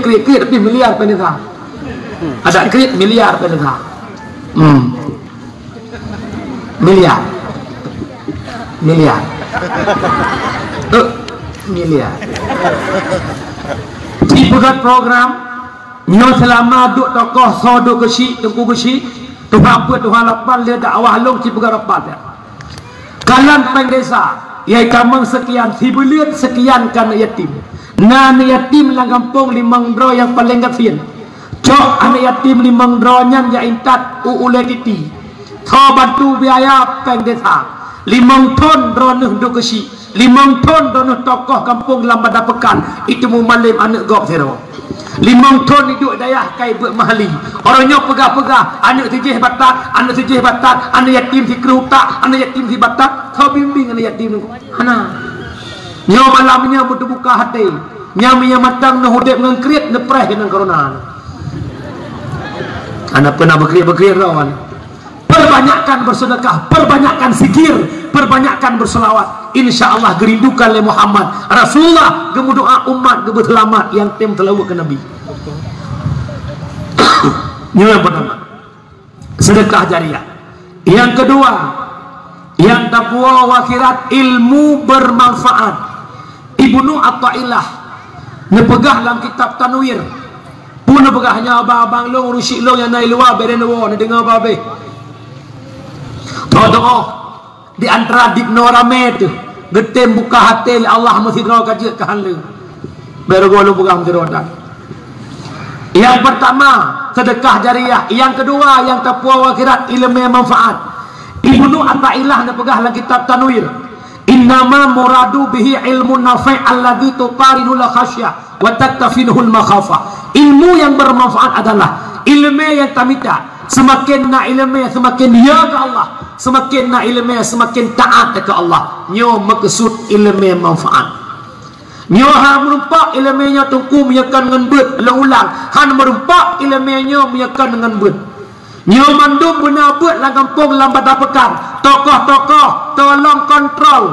krit tapi miliar penita. Ada krit miliar penita. Miliar. Miliar. Miliar. Di buat program nyo selama duk tokoh so duk gesi tunggu gesi tu apa tu halapan dia dakwah long ci buat rapat ya. Kalan peng desa yai kamang sekian sibulian sekian kan yatim. Nan yatim lang kampung limang dro yang paling gafin. Cok anak yatim limang dro nyan ya intat ule titi. Tho bantu biaya peng desa. Limang ton dro nuh duk gesi. Limang ton dro nuh tokoh kampung lambada pekan itu mumalim anak gop zero. Limang ton hidup dayah kai buat mahali. Orangnya pegah-pegah, anak tijih batak, anak tijih batak, anak yatim si kerutak, anak yatim si batak, kau bimbing anak yatim tu. Hana. Nyo malamnya buka hati. Nyami yang matang na hudep ngan kriat na preh nang corona. Anak pernah berkriat rawan. Perbanyakkan bersedekah, perbanyakkan zikir, perbanyakkan berselawat. InsyaAllah gerindukan oleh Muhammad Rasulullah gemu doa umat gemu selamat yang tem telawuk ke Nabi. Ini yang pertama, sedekah jariah. Yang kedua, yang taqwa wa akhirat, ilmu bermanfaat. Ibnu Athaillah nepegah dalam kitab Tanwir pun nepegahnya abang-abang long rusik long yang naik luar beren luar ni dengar apa habis doa di antara dikno rame tu getem buka hati Allah mesti doa kaji ke halu baru gua lu pegang jerotan. Yang pertama sedekah jariah, yang kedua yang taqwa wa akhirat, ilmu yang manfaat. Ibnu Athaillah nepegah dalam kitab Tanwir, innama muradu bihi ilmu nafi' alladhi tuqarinu la khasyah wa taktafinuhu al-makhafah. Ilmu yang bermanfaat adalah ilmu yang tamita. Semakin nak ilmu semakin dia ke Allah, semakin nak ilmu semakin taat ke Allah. Nyo maksud ilmu yang manfaat. Nyo ha merumpak ilmu nya tungku menyakan dengan bet ulang. Han merumpak ilmu nya menyakan dengan bet. Nyo mandum benar bet lang kampung lambat pekan. Tokoh-tokoh tolong kontrol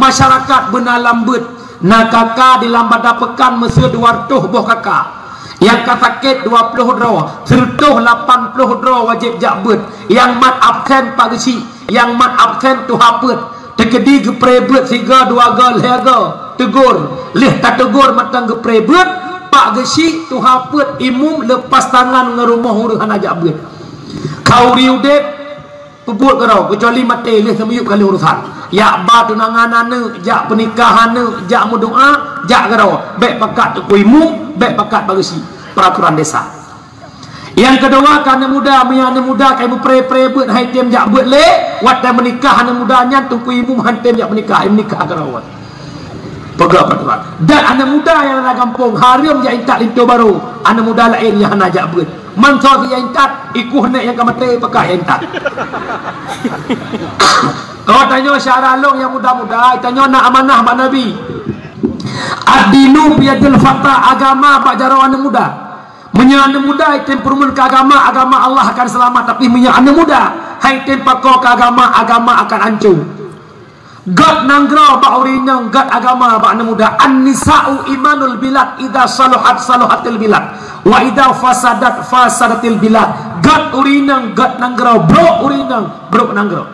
masyarakat benar lambut. Nak kakak di lambat pekan mesti 200 boh kakak. Yang sakit 20 draw, sertuh 80 draw wajib jakbut. Yang mat absen pak gesi, yang mat absen tu haput. Tekedi geprebut siga 2 gol hega tegur. Leh tak tegur matang geprebut pak gesi tu haput imum lepas tangan ngerumah urusan jakbut. Kau riudep pebut kau kecuali mati leh semuyup kali urusan. Ya ba tunangan ane, jak pernikahan ane, jak mu doa, jak kau baik pakat tu kuimu, baik pakat bagasi peraturan desa. Yang kedua kana muda mian muda kai pre bet hai tem jak bet le, wat dan menikah ane mudanya tu kuimu hantem jak menikah kau. Pegak peraturan. Dan anak muda yang ada kampung harim yang intak lintu baru, anak muda lain yang hana jak bet. Mansor yang intak ikuh nek yang kamate pakai yang intak. Kau tanya syarah long yang muda-muda, tanya nak amanah Pak Nabi. Adinu biyadil fata, agama Pak Jaro anak muda. Menya anak muda item perumun ke agama, agama Allah akan selamat. Tapi menya anak muda, hai item pakau ke agama, agama akan hancur. God nanggro Pak Urinang, God agama Pak anak muda. An-nisa'u imanul bilad, idha saluhat saluhatil bilad. Wa idha fasadat fasadatil bilad. God Urinang, God nanggro, bro Urinang, bro nanggro.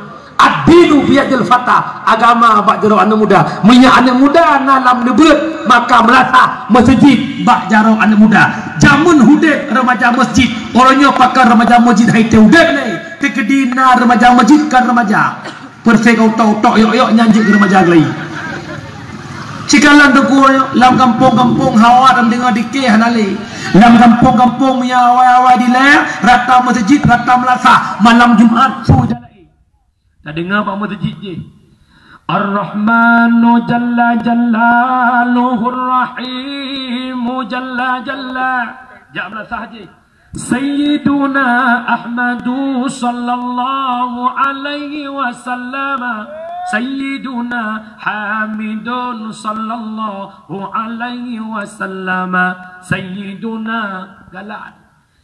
Ad-dinu biyadil fata, agama bak jaro anak muda. Minyak anak muda nalam nebut maka melatah masjid bak jaro anak muda. Jamun hudep remaja masjid, orangnya pakar remaja masjid hai te hudep ni. Kekedina remaja masjid kan remaja. Persek auto yok nyanjik remaja lagi. Cikalan tegur lam kampung-kampung hawa dan dengar dikeh hanali. Lam kampung-kampung punya awai-awai di le rata masjid rata melatah malam Jumaat sudah. Tak dengar Pak Masjid je. Ar-Rahmanu Jalla Jallaluhur Rahimu Jalla Jalla. Janganlah sahaja. Sayyiduna Ahmadu Sallallahu Alaihi Wasallam. Sayyiduna Hamidun Sallallahu Alaihi Wasallam. Sayyiduna Galad.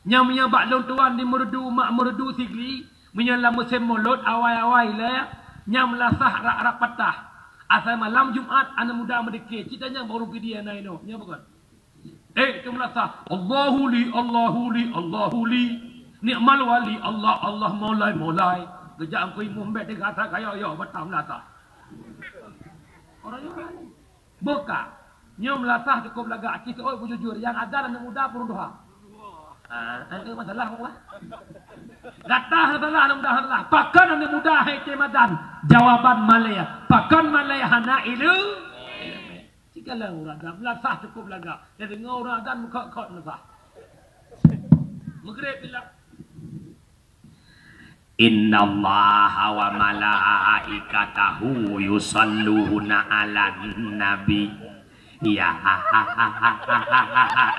Nyamnya baklon tuan di merdu mak merdu sigli. Menyalam musim mulut awai-awai le nyam lasah rak patah asal malam Jumaat anak muda merdeka citanya baru pergi dia naik no nya bukan Kita melata Allahu li, Allahu li, Allahu li. Ni'mal wali Allah, Allah mulai. Kejap aku imum bet dia kata kaya batam melata. Orang yang berani. Buka. Nyom melata cukup lagak kita jujur yang ada anak muda pun doa. Itu masalah apa? Gatah masalah anak muda masalah. Pakan anak muda hai kemadan. Jawaban Malaya. Pakan Malaya hana ilu. Jikalau uradan melasah cukup lagak. Jadi ngau uradan muka kot melasah. Maghrib bilang. Inna Allaha wa malaikatahu yusalluna ala nabi. Ya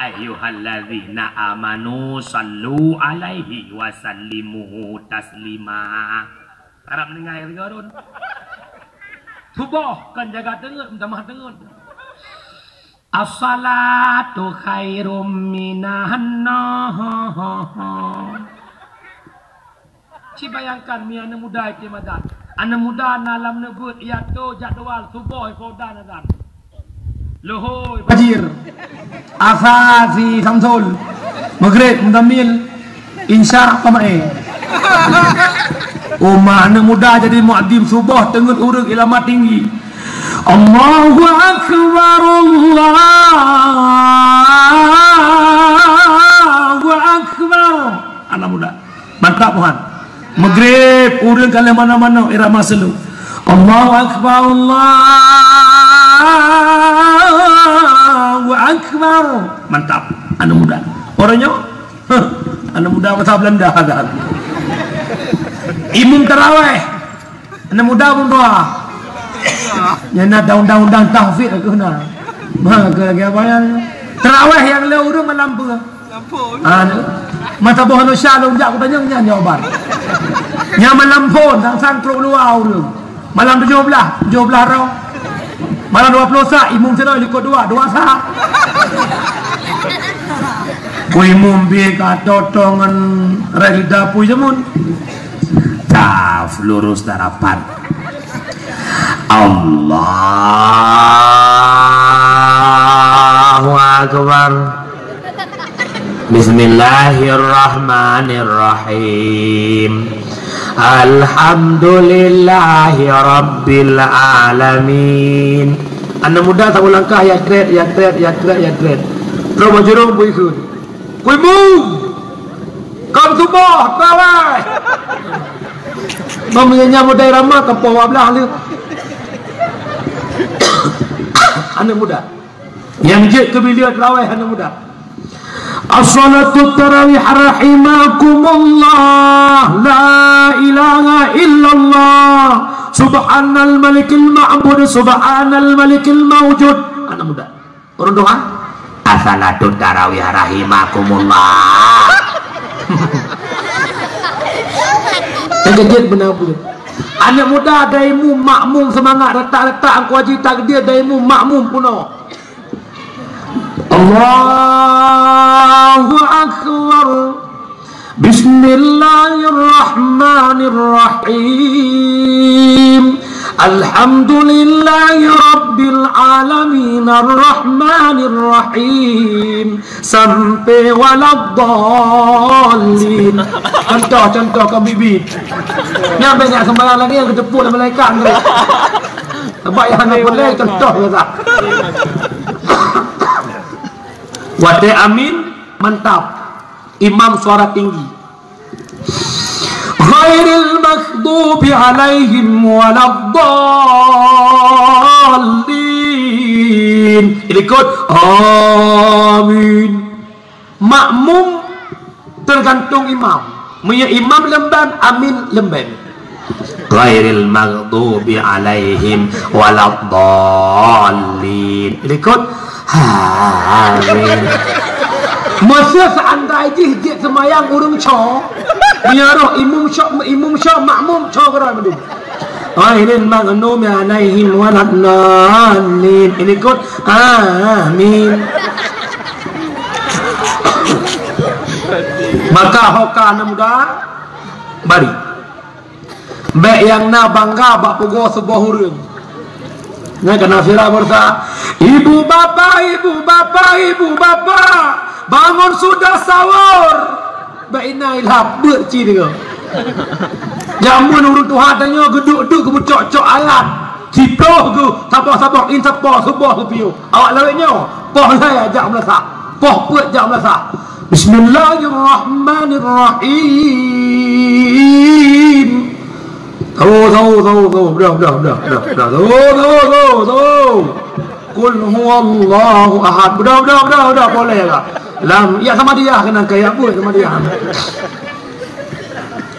ayyuhalladzina amanu sallu alaihi wa sallimu taslima. Harap dengar garun. Subuh kan jaga tengut, minta tengut. As-salatu khairum minan nawm. Si bayangkan mi anak muda ke madan. Anak muda nalam nebut ia tu jadual subuh kodan adan. Lohoi Fajir, Asasi Samsul, Maghrib Mudamil, Insya Pamae. Anak muda jadi muadzim subuh tengut urut ilmu tinggi. Allahu Akbar, Allahu Akbar. Anak muda, mantap Tuhan. Maghrib urut kalian mana-mana irama selu. Allahu Akbar, Allahu Akbar. Mantap, anak muda. Orangnya, anak muda bahasa Belanda agak. Imam tarawih, anak muda pun doa. Yang nak undang-undang tahfidz aku nak. Maka lagi apa yang tarawih yang le urang malam apa? Mata boh Indonesia lu jak aku tanya nya jawaban. Nya malam pun tang sang pro luar urang. Malam 17 rau. Malam 20 sah imum sana ikut dua sah. Ku imum bi ka totongan relida pu jamun. Taf lurus darapan. Allahu Akbar. Bismillahirrahmanirrahim. Alhamdulillahi Rabbil Alamin. Anak muda tak langkah ya trade. Terus majurung buikun. Kuimu. Kam subuh tarawih. Mamanya muda ramah ke bawah belah lu. Anak muda. Yang je ke bilik tarawih anak muda. As-salatu tarawih rahimakumullah. La ilaha illallah. Subhanal malikil ma'bud. Subhanal malikil mawjud. Anak muda. Orang doa. As-salatu tarawih rahimakumullah. Terkejut benar-benar. Anak muda daimu makmum semangat. Letak-letak aku wajib takdir daimu makmum puno. Allahu Akbar. Bismillahirrahmanirrahim. Alhamdulillahi Rabbil Alamin. Ar-Rahmanirrahim. Sampai waladdallin. Contoh ke bibit. Yang banyak sembarang lagi yang ketepuk oleh malaikat. Sebab yang nak boleh contoh ke tak? Wadai amin, mantap. Imam suara tinggi. Ghairil maghdubi alaihim waladdallin. Ikut amin. Makmum tergantung imam. Punya imam lemban, amin lemban. Ghairil maghdubi alaihim waladdallin. Ikut amin. Masa seandainya hijik semayang urung co menyaruh imum syok makmum co kerana mendung ghairil maghdubi alaihim waladdallin. Ini ikut amin. Maka hoka anak muda bari baik yang na bangga bak pogo sebuah hurung Nah, kena sirah bersa. Ibu bapa, ibu bapa, ibu bapa, bangun sudah sahur. Baina ilhab berci dia. Jamun urut Tuhan tanya geduk-geduk ke cok-cok alat. Ciploh ke sabah-sabah insapah subuh ke piu. Awak lawetnya, poh saya ajak melasak. Poh puat ajak melasak. Bismillahirrahmanirrahim. Qul huwallahu ahad. Udah boleh lah. Lam ya sama dia kena kayak apa sama dia.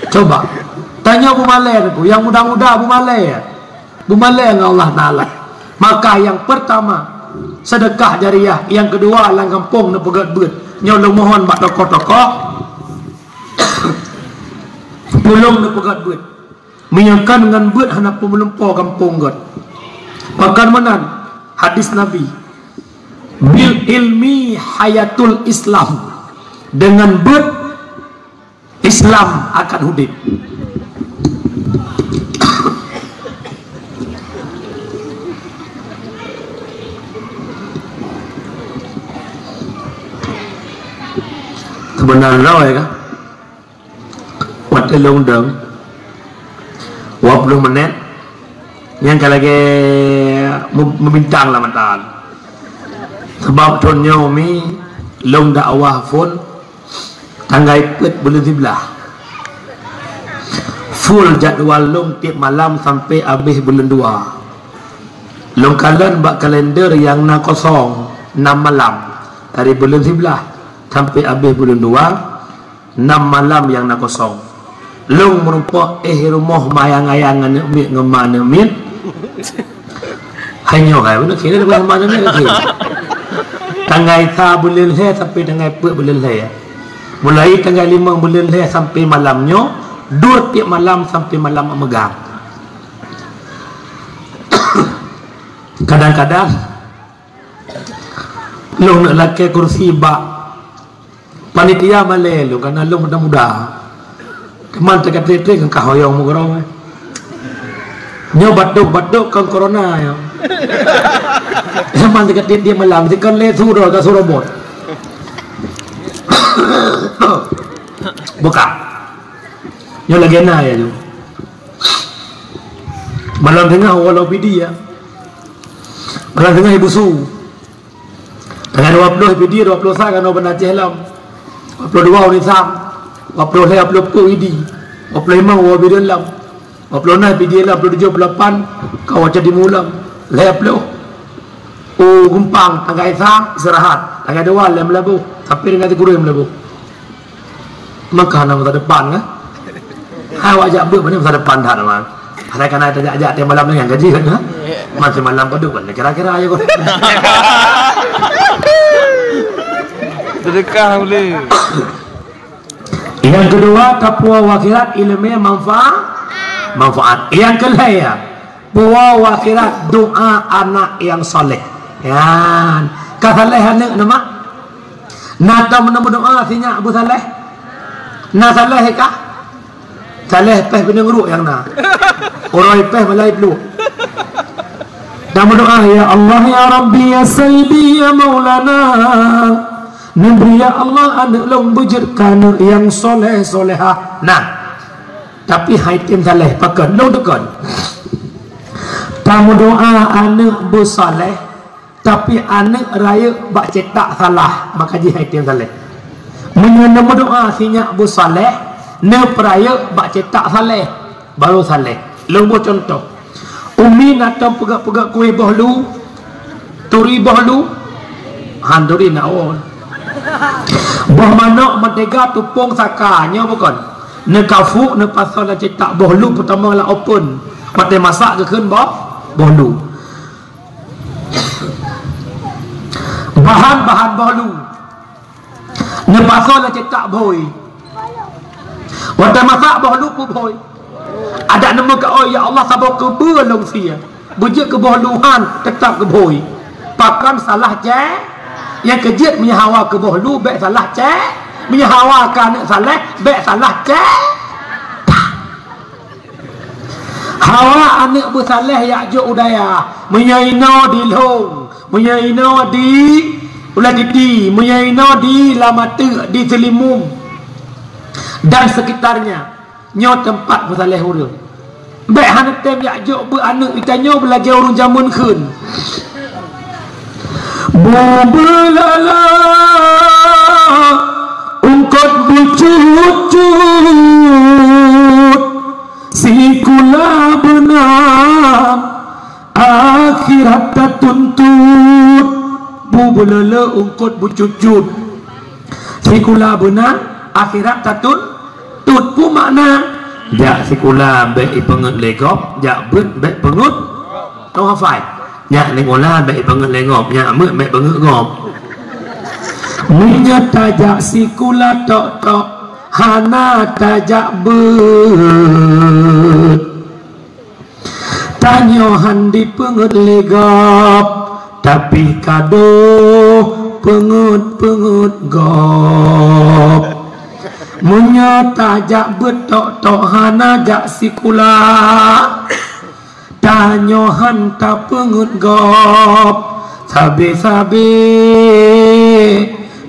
Coba tanya Abu Malay tu, yang muda-muda Abu Malay. Abu Malay dengan Allah Taala. Maka yang pertama sedekah jariah, yang kedua lang kampung nak pegat beut. Nyolong mohon bak tokoh-tokoh. Pulung nak pegat beut. Menyakan dengan beut hendak pemelempau kampung god. Makan menan hadis Nabi. Bil ilmi hayatul Islam. Dengan beut Islam akan hidup. Sebenarnya rồi kan? Waktu londong 20 menit yang kalau lagi membincang lah mantan. Sebab contohnya mi long dakwah pun tanggai pet bulan 11. Full jadual long tiap malam sampai habis bulan 2. Long kalian bak kalender yang na kosong 6 malam dari bulan 11 sampai habis bulan 2, 6 malam yang na kosong. Long merupakan rumah mayang-ayangan umi ngemana min. Hanya kai benar kira dengan mana ni lagi. Tanggai ta bulan le sampai tanggai pe bulan le. Mulai tanggal 5 bulan le sampai malamnya, 2 tiap malam sampai malam megang. Kadang-kadang long nak laki kursi bak panitia malay lu karena long muda-muda. Teman terkait-terkait kan kahoyong mugarong. Nyo batuk-batuk kan corona ya. Teman terkait dia malam kan le suro ka surobot. Buka. Nyo lagi na ya tu. Malam tengah walau bidi ya. Malam tengah ibu su. Tengah 20 bidi 20 sa kan oban Aceh lam. 22 ni sam. 20 hari 20 idi 25 wa bidon lam 26 bidi lam 27 kau jadi mulam lep lo gumpang tanggai sa istirahat tanggai 2 lem labu sampai dengan 3 labu maka nama masa depan kan awak ajak ber mana masa depan dah nama ada kan ada ajak tiap malam dengan gaji kan masih malam padu kan kira-kira aja kau sedekah boleh. Yang kedua kapua wakhirat ilmu manfaat. Yang kelaya puwa wakhirat doa anak yang soleh. Yan kasalehan nama nata menemu doa sinya Abu Saleh na saleh kah saleh peh benenguruk yang na orang peh malai pelu nama doa ya Allah ya Rabbi ya Sayyidi ya Maulana Nabi ya Allah anak long bujurkan yang soleh solehah. Nah, tapi haitim saleh pakai long tekan. Tamu doa anak bu soleh, tapi anak raya bak cetak salah maka ji haitim saleh. Mengenai doa sinya bu soleh, ne peraya bak cetak saleh baru saleh. Long bu contoh. Umi nak pegak-pegak kuih bahlu, turi bahlu, handuri naon. Boh manok mentega tupung sakanya bukan. Ne kafu ne pasal la cetak bohlu pertama la open. Mate masak ke keun bohlu. Bahan-bahan bohlu. Ne pasal la cetak boy. Mate masak bohlu pu boy. Ada nama ke oh ya Allah sabar ke belong sia. Bujur ke bohluhan tetap ke boy. Pakan salah je. Yang kejut menyahawa ke bohlu baik salah cek, menyahawa ke anak saleh baik salah cek. Hawa anak bersaleh Ya'juj Udaya menyaino di long, menyaino di ulah di menyaino di Lamata, di Selimum dan sekitarnya nyo tempat bersaleh urang. Baik hana tem Ya'juj beranak ditanya belajar urang zaman keun. Bubelala ungkot bucut si kula benang akhirat tak tuntut. Bubelala ungkot bucut si kula benang akhirat tak tuntut. Pu makna jak si kula baik pengut legop, jak bet pengut tau hafai. Nyak nengolah baik banget lengop, nyak mek baik banget ngop. Minyak tajak si kula tok hana tajak bet. Tanyohan di pengut legop, tapi kado pengut gop. Minyak tajak bet tok hana jak si kula. Tanyohan tak pengut gop, sabe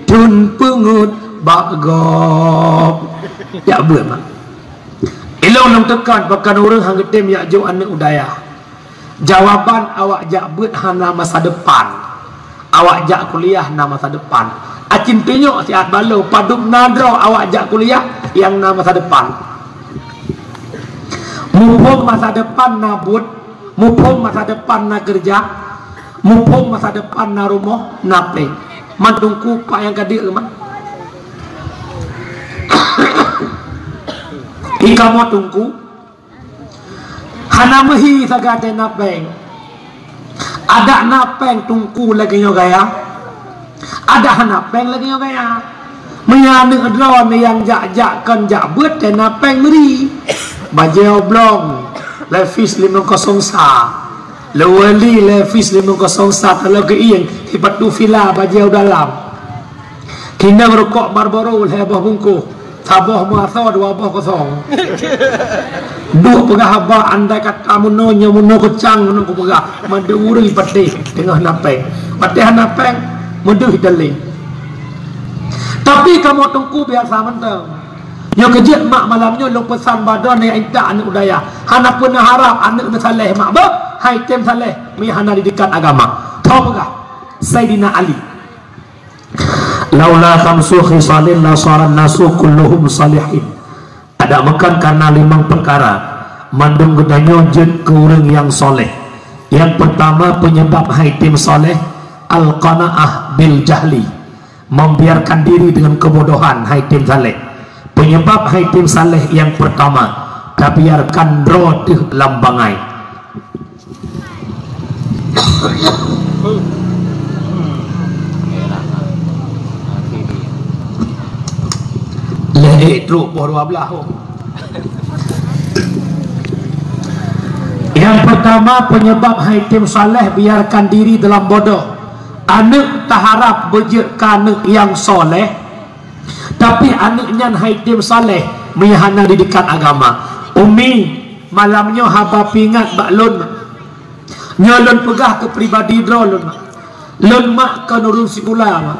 tun pengut bak gop. Ya buat mak. Ilong nang tekan pakan orang hang getem Ya'juj anak Udaya. Jawaban awak jak bet hana masa depan. Awak jak kuliah na masa depan. Acin tunjuk siat balo paduk nadro awak jak kuliah yang na masa depan. Mumpung masa depan nabut, mumpung masa depan na kerja, mumpung masa depan na rumah na play. Mandungku pak yang kadir mak. Ika mo tungku hana mehi sagate napeng. Ada napeng tungku lagi nyo gaya. Ada napeng lagi nyo gaya. Menyane adron yang jak-jakkan jak bet dan napeng meri. Bajau blong Levis 503 Lewali Levis 501 kalau keing hibat tu villa bajau dalam kena rokok Marlboro lebah bungkuh tabah masa 2 buah kosong duk pegah haba andai kata muno kecang muno ku pegah manduri patih tengah napeng patih napeng munduh daling. Tapi kamu tungku biasa mentang yang kejut mak malamnya lu pesan badan yang intak anak Udaya hana pernah harap anak saleh mak ba hai tem saleh mi hana di dekat agama tahu pegah Sayyidina Ali laula khamsu khisalin la saran nasu kulluhum salihin. Ada makan karena 5 perkara mandung gedanyo jen ke orang yang soleh. Yang pertama penyebab haitim soleh al-qanaah bil jahli, membiarkan diri dengan kebodohan. Haitim saleh penyebab haitim saleh yang pertama tabiarkan rodih lambangai. Leh truk boh 12. Yang pertama penyebab haitim saleh biarkan diri dalam bodoh. Anak tak harap berjek anak yang soleh, tapi anaknya haitim saleh mihana di dekat agama. Umi malamnya haba pingat baklun nyolon pegah ke pribadi drolun lun mak ke nurun sikula mak.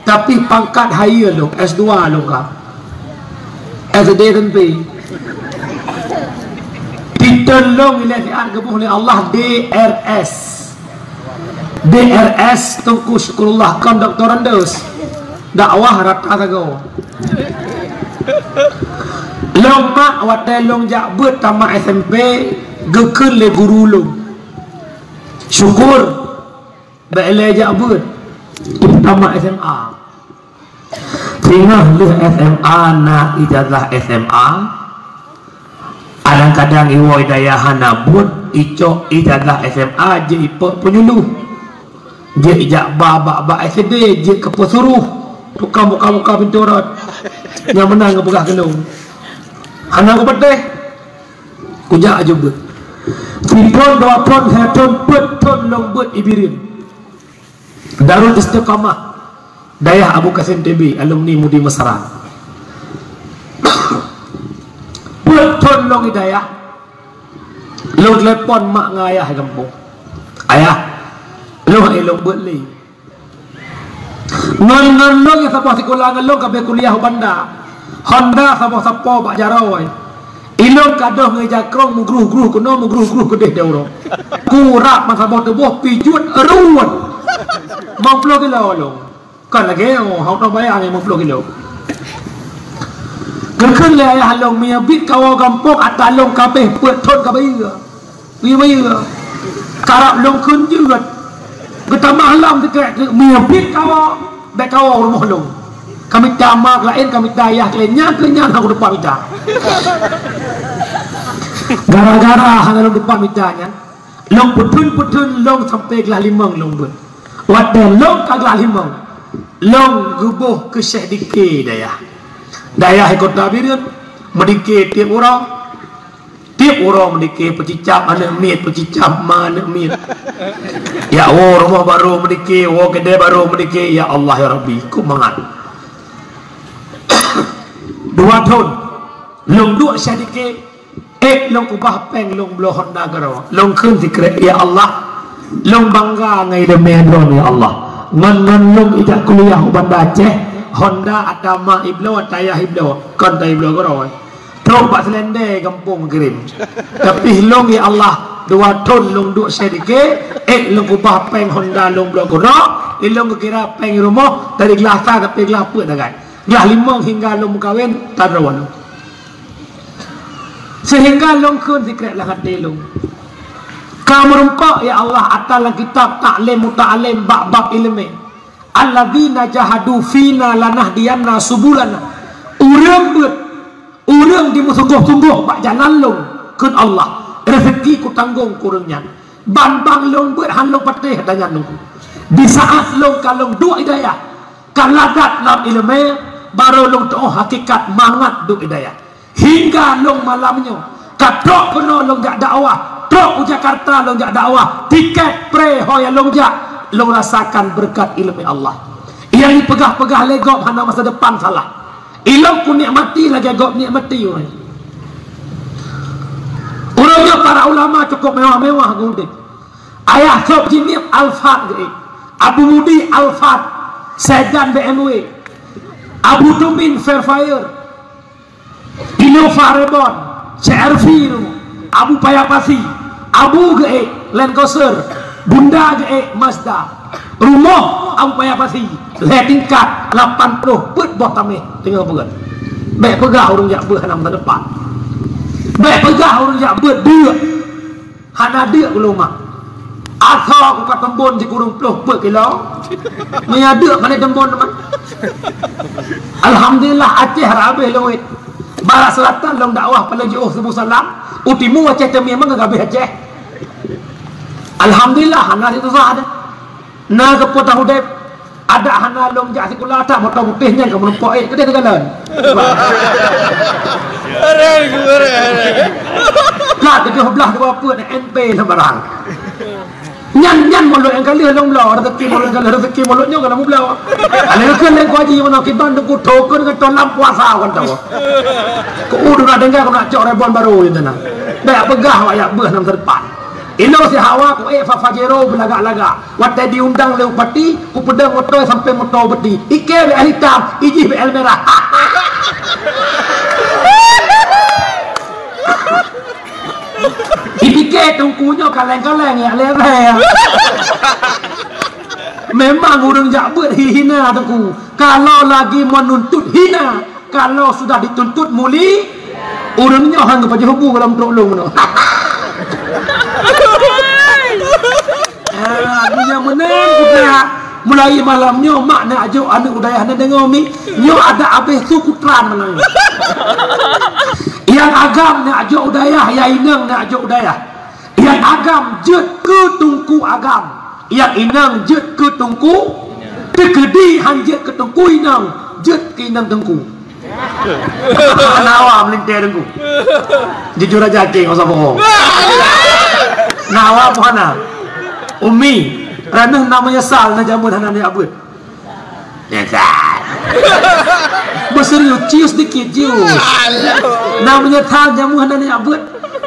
Tapi pangkat higher lo S2 lo kah SD tentu ditolong oleh diargabuh oleh Allah DRS tungku syukurullah kan doktorandos dakwah rata tago lomma wadelong jak bet tamat SMP gekun le guru lo syukur bele jak bet tamat SMA tinggal le SMA na ijazah SMA kadang-kadang iwo daya hana but icok ijazah SMA je ipok penyuluh je ijak ba SD je kepesuruh tukang muka-muka pinturat yang menang ngebegah kenung hana ku pedeh kujak juga tipon 2 pon 1 ton beton long bet ibirin Darul Istiqamah Dayah Abu Qasim TB alumni Mudi Mesra beton long hidayah Lu telepon mak dengan ayah kampung. Ayah, lu elok buat li. Ngan lu yang siapa sekolah ngan lu kabeh kuliah bandar. Honda siapa pak jarawai. Ilong kadoh ngejakrong mugruh-gruh kuno mugruh-gruh kedeh dauro. Kurap masa bau tebuh pijut eruan. Mau 10 kilo lo. Kan lagi hau tak bayar yang 10 kilo. Kenken le ayah long mia bit kawa kampung atalong kabeh pet thon kabeh. Wi mai karap long kun jeut. Getama halam dekat mia bit kawa bek kawa rumah long. Kami tamak lain kami dayah lainnya kenyang aku depan kita. Gara-gara hang long depan mitanya. Long putun long sampai gelah limang long ber. Wadah long kaglah limang. Long gubuh ke Syekh Dike dayah. Dayah ikut tabirin mendike tiap orang mendike pecicap mana mit pecicap mana mit. Ya Allah rumah baru mendike, kedai baru mendike. Ya Allah ya Rabbi, ku mangan. 2 tahun long duk Syekh Dike long ubah peng long blow Honda garo long kun zikr ya Allah long bangga ngai de medron ya Allah ngan long ijak kuliah bandar Aceh Honda Adama Iblo Tayah Iblo kon tay Iblo garo terus pak selende kampung kirim tapi long ya Allah 2 tahun long duk Syekh Dike long ubah peng Honda long blow garo long kira peng rumah dari gelasa tapi gelas apa dah kan gelas 5 hingga long kawin tak rawan. Sehingga long kun zikrat lah hati long. Kamu rumpak ya Allah atas kitab ta'lim muta'alim bab-bab ilmi. Alladzina jahadu fina lanahdiyanna subulana. Urang di sungguh-sungguh bak jalan long kun Allah. Rezeki ku tanggung kurangnya. Bang long buat han long patih tanya long. Di saat long kalong dua hidayah. Kalagat dalam ilmi baru long tahu hakikat mangat duk hidayah. Hingga long malamnya katok kono long jak dakwah tok Jakarta long jak dakwah tiket pre hoya long jak long rasakan berkat ilmu Allah yang dipegah-pegah legop hana masa depan salah ilmu ku nikmati lagi gop nikmati urangnya para ulama cukup mewah-mewah gudeg ayah sob jinib Alfat Abu Mudi Alfat Sedan BMW Abu Tumin Fairfire Innova Rebon, CRV, Abu Payapasi, Abu Ge, Land Cruiser, Bunda Ge, Mazda, rumah Abu Payapasi, tingkat 80, put botame, tinggal bukan. Baik pegah orang jak ber hanam depan. Baik pegah orang jak ber dia, hana dia ulama. Asal aku kat tembon di kurung 20 kilo, menyaduk mana tembon teman. Alhamdulillah Aceh rabih lewit. Barat Selatan long dakwah pada jauh Sebu Salam utimu Aceh temi memang gak Aceh Alhamdulillah hana itu ada na kepotah hudep ada hana long jak sekolah tak motor putihnya kamu nampak kedai tegalan lah 17 apa nak NP sebarang nyan mulut yang kali long belau rezeki mulut yang kali rezeki mulutnya kalau belau ada kan yang kuaji mana kiban tu token dengan tolam puasa kan tahu ku udah dengar kau nak cok rebon baru itu nah dah pegah ayat beh nam terdepan ilo si hawa ku fajero belagak-lagak waktu diundang leu pati ku pedang motor sampai motor beti ike be hitam iji be merah dipikir tungkunya kaleng-kaleng ya leher memang urang jak buat hina tungku kalau lagi menuntut hina kalau sudah dituntut muli urangnya hang kepada hubung dalam tolong no dunia menang udah mulai malamnya mak nak ajuk anak udayah nak dengar mi nyo ada habis sukutran menang yang agam nak ajuk udayah yang inang nak ajuk udayah yang agam jet ke tungku agam yang inang jet ke tungku tekedi hanjet ke tungku inang jet ke inang tungku nawa melintir tungku jujur aja cing usah bohong nawa mana umi ranah namanya sal na jamun hana ni abut sal berserius cius dikit cius namanya thal jamun hana ni abut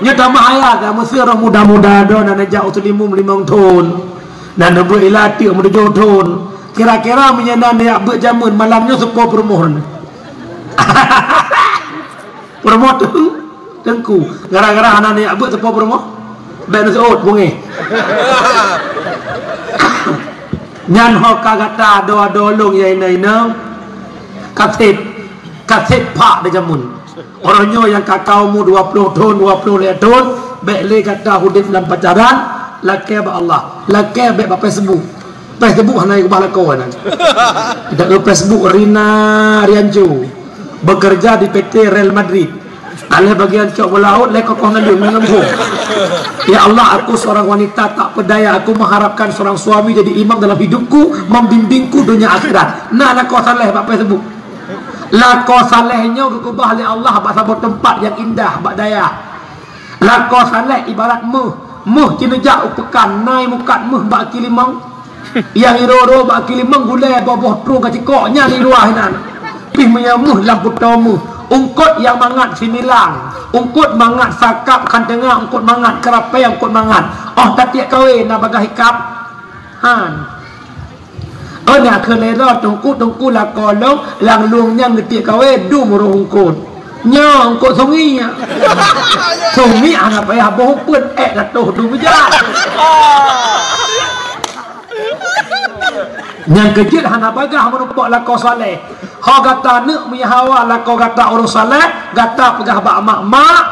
Nyata mahaya ka mesti orang muda-muda do nan jauh selimum 5 tahun. Nan be ilati mu 7 tahun. Kira-kira menyenan dia be jamun malamnya sepo permohon. Permohon tu tengku. Gara-gara anak dia be sepo permohon. Ben seot bungi. Nyan ho kagata do-dolong ya ina katip pak de jamun. Orangnya yang kakau mu 20 tahun 20 tahun bele kata hudif dalam pacaran laki ba Allah laki ba Facebook hanai kubah lakoan kita ke Facebook Rina Rianjo bekerja di PT Real Madrid alih bagian cok belaut leko konan dia mengembu. Ya Allah, aku seorang wanita tak pedaya, aku mengharapkan seorang suami jadi imam dalam hidupku, membimbingku dunia akhirat. Nah lako saleh pak Facebook lako salehnya berubah oleh Allah bak sabut tempat yang indah bak daya. Lako saleh ibarat muh cinejak upekan nai mukat muh bak kilimang yang iroro bak kilimang gulai boboh tru kacikoknya di luar hinan pih menyamuh lampu tomu ungkut yang mangat sinilang ungkut mangat sakap kan tengah ungkut mangat kerapai ungkut mangat oh tatiak kawin nak bagah hikap han nak kelera tungku lah kolong lang luangnya ngetik kawin du muruh ungkut nya ungkut sungi anak payah bohong pun datuh du bijak yang kejut hana bagah menumpuk lakau saleh ha kata nek punya hawa lakau kata orang saleh kata pegah bak mak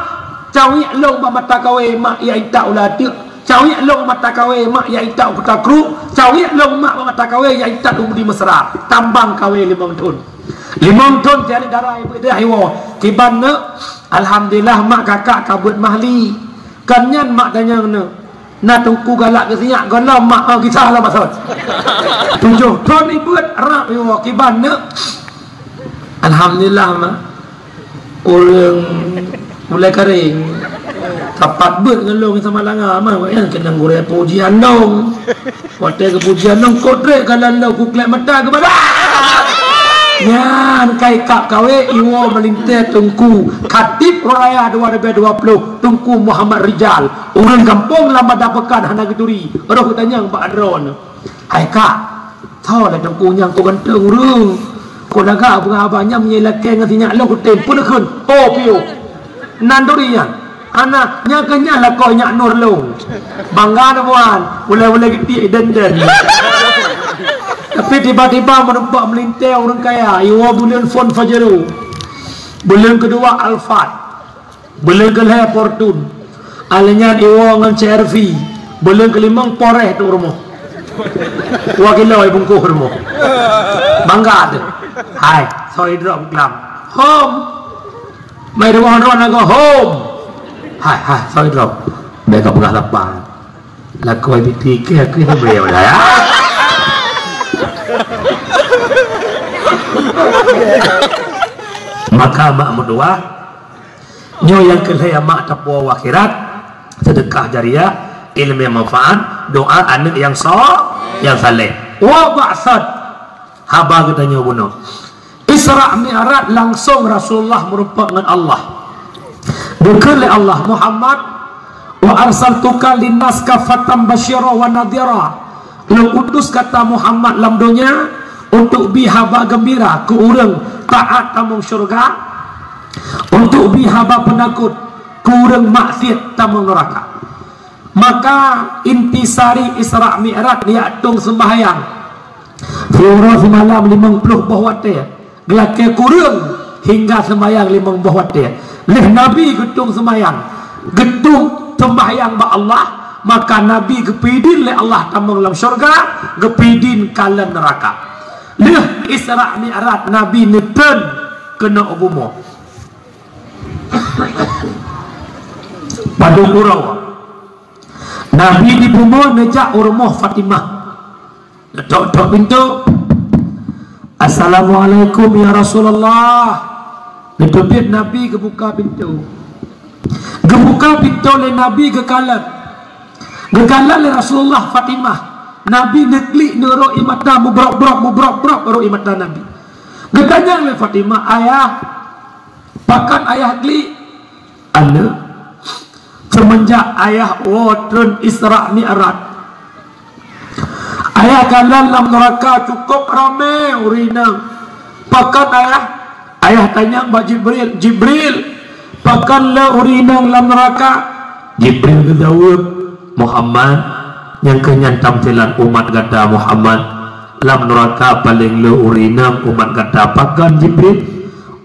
cawi long bak mata kawe mak ya ita ulati cawi long mata kawe mak ya ita kota kru cawi long mak mata kawe ya ita umdi mesra tambang kawe 5 tahun 5 tahun jadi darah ibu dia hiwa kiban nek alhamdulillah mak kakak kabut mahli kanyan mak tanya nek nak tungku galak ke sinyak golam mak kisah lah maksud 7 tahun ibu rap hiwa kiban nek alhamdulillah mak orang mulai kering tapat bet ngelong sama langa mah yang kena goreng pujian dong waktu ke pujian dong kodrek kalau lo kuklek mata ke mana nyan kai kap kawe iwo melintir tungku katib raya 2020 tungku Muhammad Rijal orang kampung lama dapekan hana geturi orang aku tanya Pak Adron hai kak tahu lah tungku yang kau gantung urung kau naga abang-abangnya menyelakkan ngasihnya lo ku tempun kun oh piu nandurinya anak nyakanya lah kau nyak nur lo bangga nabuan boleh-boleh gede dan tapi tiba-tiba menumpak melintir orang kaya iwa bulan phone fajaru bulan kedua Alphard bulan kelima Fortune alanya iwa dengan CRV bulan kelima poreh tu rumah wakil ibu bungkuh rumah bangga tu hai sorry drop kelam home mai rumah orang aku home hai sorry drop mereka pernah lapar laku ibu tiga aku yang beliau lah ya maka mak berdoa nyo yang kelihatan mak tapwa akhirat sedekah jariah ilmu yang manfaat doa anak yang saleh wa ba'sad haba kita nyo bunuh Isra Mi'raj langsung Rasulullah merupakan Allah bukan oleh Allah Muhammad wa arsaltuka linnas kafatan basyira wa nadhira lu utus kata Muhammad dalam dunia untuk bihaba gembira ke urang taat tamung syurga untuk bihaba penakut ke urang maksiat tamung neraka maka intisari Isra Mi'raj dia tung sembahyang Fura semalam 50 buah wate gelake kurang hingga sembahyang 5 buah wate leh Nabi getung sembahyang getung sembahyang ba Allah maka Nabi gepidin le Allah tamung dalam syurga gepidin kalan neraka leh Isra Mi'raj Nabi neten kena obumo padu kurau Nabi di bumo nejak rumah Fatimah dok pintu Assalamualaikum ya Rasulullah ditubit Nabi kebuka pintu le Nabi gekalan le Rasulullah Fatimah Nabi neklik nero imata mubrok ro imata Nabi. Getanya le Fatimah ayah pakat ayah kli ane semenjak ayah turun Isra Mi'raj. Ayah kalan dalam neraka cukup ramai urina. Pakat ayah tanya Mbak Jibril, pakan la urina dalam neraka. Jibril kejawab, Muhammad yang kenyantam telan umat kata Muhammad dalam neraka paling la urina umat kata pakan Jibril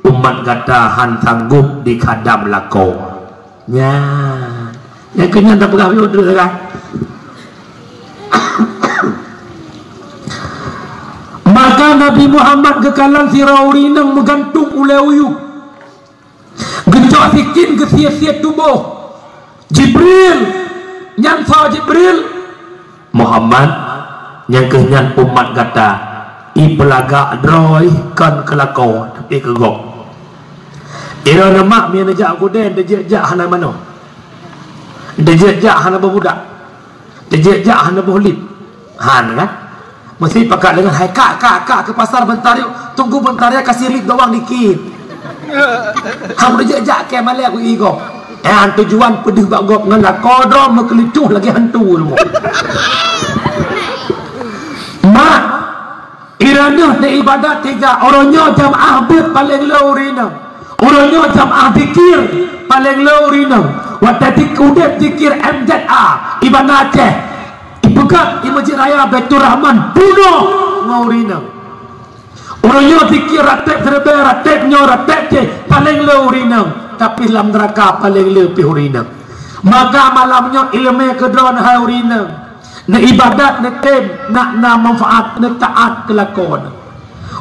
umat kata han sanggup di kadam lako. Ya, yang kenyantam pegawai udah kan. Maka Nabi Muhammad kekalan si raurinang menggantung ulai uyuk gecok sikin ke sia-sia tubuh Jibril nyansa Jibril Muhammad yang kenyan umat kata ipelaga droy kan kelakau tapi kegok ira lemak mian ajak aku den dejak hana mano dejak hana budak dejak hana bolip han kan mesti pakai dengan hai kak ke pasar bentar yuk tunggu bentar ya kasih lip doang dikit kamu jejak ke malah aku ego tujuan pedih bak gop ngala kodro mekelicuh lagi hantu lu mak iranya de ibadat tiga orangnya jamaah bid paling laurina orangnya jamaah zikir paling laurina watati kudep zikir MZA ibadah Aceh bukan di Masjid Raya Baitur Rahman bunuh ngaurina orangnya zikir ratek terbe rateknya ratek je paling laurina tapi dalam neraka paling lebih urina. Maka malamnya ilmu kedron haurina na ibadat na tem na manfaat na taat kelakon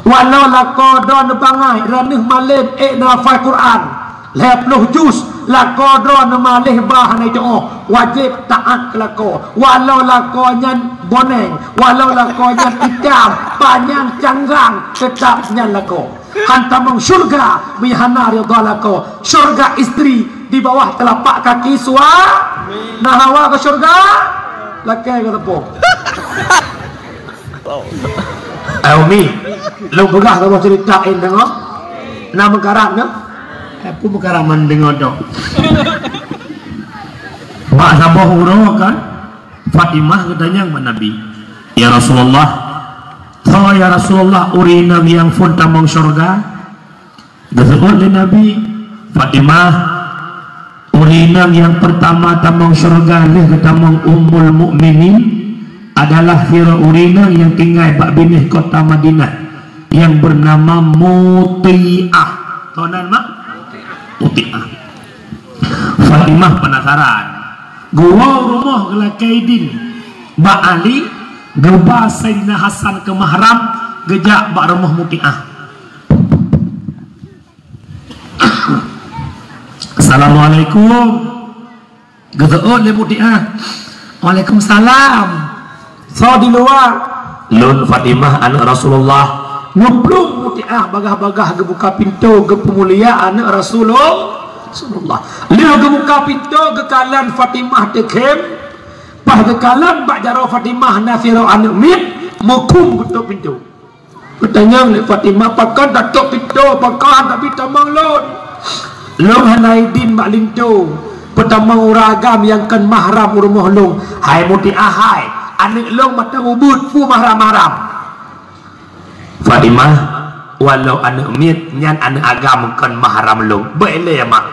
walau lakodon bangai ranih malam na hafal Quran 50 juz lakodon malih bahan itu wajib taat kelakon walau lakonyan boneng walau lakonyan hitam panjang canggang tetapnya lakon hantamang syurga bihana ridha lako syurga istri di bawah telapak kaki nah hawa ke syurga lakai ke tepung Umi lu begah kalau ceritain tengok nama karamnya aku berkaraman dengar dong mak sabah huruf kan Fatimah katanya kepada Nabi ya Rasulullah ya Rasulullah urina yang pun tamang syurga disebut oleh Nabi Fatimah urina yang pertama tamang syurga leh tamang ummul mukminin adalah hira urina yang tinggal bak binih kota Madinah yang bernama Muti'ah tahunan mak? Muti'ah Fatimah penasaran gua rumah kelakaidin Mbak Ali Geba Sayyidina Hasan ke mahram gejak bak rumah Muti'ah. Assalamualaikum. Gezeun le Muti'ah. Waalaikumsalam. So di luar lun Fatimah anak Rasulullah ngeblung Muti'ah bagah-bagah gebuka pintu ke pemuliaan anak Rasulullah. Lihat gebuka pintu ke kalan Fatimah tekem pada kalam Mbak Jaro Fatimah Nasiro anak mit mukum ketuk pintu bertanya oleh Fatimah pakan tak tuk pintu pakan tapi tamang lon long hanaidin Mbak Lintu pertama uragam yang kan mahram rumah long hai Muti'ah hai anak long mata ubud pu mahram Fatimah walau anak mit nyan anak agam kan mahram long boleh mak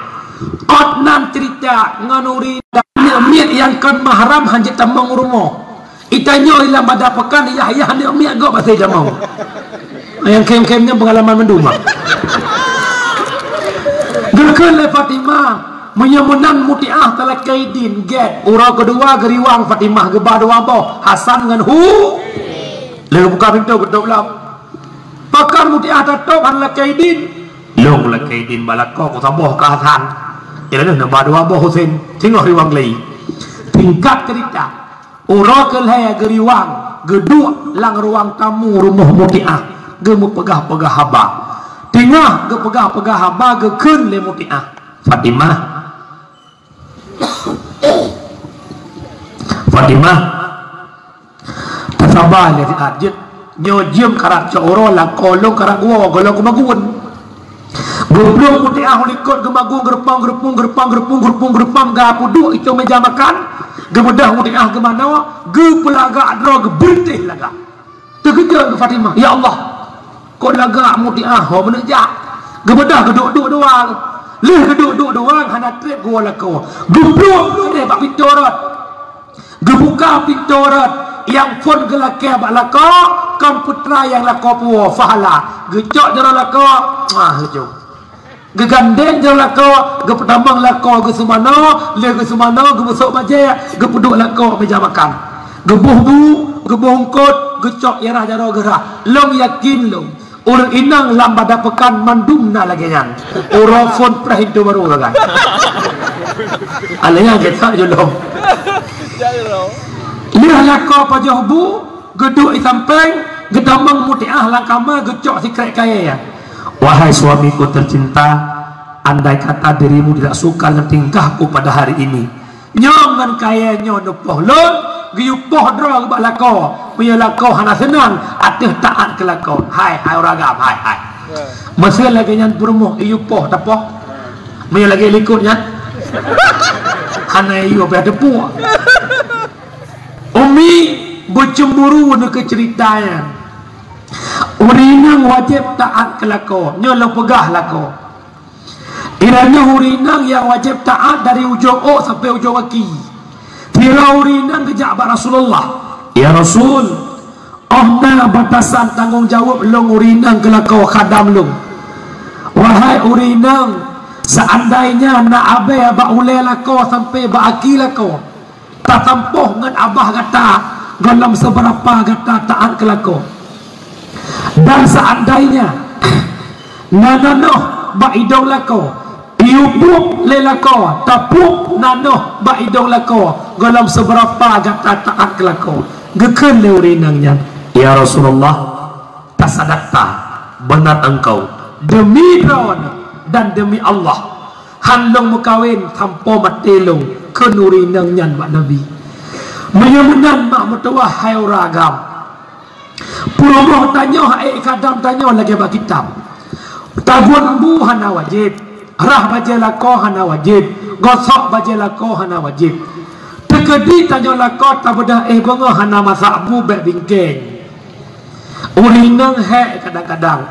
kot nan cerita nganuri niat yang kan mahram hanjit tamang rumah itanya ilang pada pekan ya niat gak pasal jamau yang kem-kemnya pengalaman menduma gerkan le Fatimah menyemunan Muti'ah telah kaidin get urau kedua geriwang Fatimah gebah dua boh Hasan dengan lalu buka pintu gedok lam pakar Muti'ah tatok adalah kaidin long la kaidin balakok saboh ke Hasan ia nama dua boh Husain tengok riwang lagi tingkat cerita urau kelaya geriwang geduk lang ruang tamu rumah Muti'ah gemu pegah-pegah haba tengah ge pegah-pegah haba ge keun le Muti'ah Fatimah sabar le ajit nyo jiem karak coro la kolong karak gua golong kumagun Geblong putih likut gemagung gerpang gapudu itu meja makan gebedah putih kemana gepelaga adro gebertih laga terkejut ke Fatimah, ya Allah kau laga putih ho menejak gebedah geduk-duk doang leh geduk-duk doang hana trip gua lako geblong ini bak pintorot gebuka pintorot yang pun gelake bak lako kan putra yang lako puwa fahala gecok jero lako hujung gegandeng jauh lako, gepetambang lako, gesumano, le gesumano, gebusuk baje, gepeduk lako meja makan, gebuh bu, gebuh ungkut, gecok yarah jaro gerah, long yakin long, orang inang lambada pekan mandumna lagi nyan, orang phone prahidu baru kan, alanya kita jolong, lihat lako pajah bu, geduk isampeng, gedambang mutiah lakama, gecok sikrek kaya ya. Wahai suamiku tercinta, andai kata dirimu tidak suka dengan tingkahku pada hari ini, nyongan kaya nyon poh lon, giupoh dro ke lako, punya lako hana senang, atih taat ke lako. Hai ragam, hai. Masih lagi nyan purmo, iupoh tapoh, punya lagi likutnya, hana iu pada puh. Umi bercemburu nak ceritanya. Urinang wajib taat ke lako, nyolong pegah lako. Iranya urinang yang wajib taat dari ujung o sampai ujung kaki. Tira urinang kejak Rasulullah. Ya Rasul, na batasan tanggung jawab long urinang ke lako khadam long. Wahai urinang, seandainya nak abe abak ule lako sampai baki lako, tak tampoh ngan abah kata dalam seberapa kata taat ke lako. Dan seandainya nananoh ba idong lako iubuk le lako tapuk nanoh ba idong lako golong seberapa gata taat lako geken le urinangnya. Ya Rasulullah, tasadakta, benar engkau demi ron dan demi Allah handong mukawin tanpa matelung ke urinangnya Mbak Nabi menyamenan mak mutuah hai ragam. Pulau tanya hai kadam tanya lagi bab kitab. Tabun bu hana wajib, rah baca lako hana wajib, gosok baca lako hana wajib. Tekedi tanya lako tabudah bengo hana masak bu bek bingkeng. Urinang he kadang-kadang.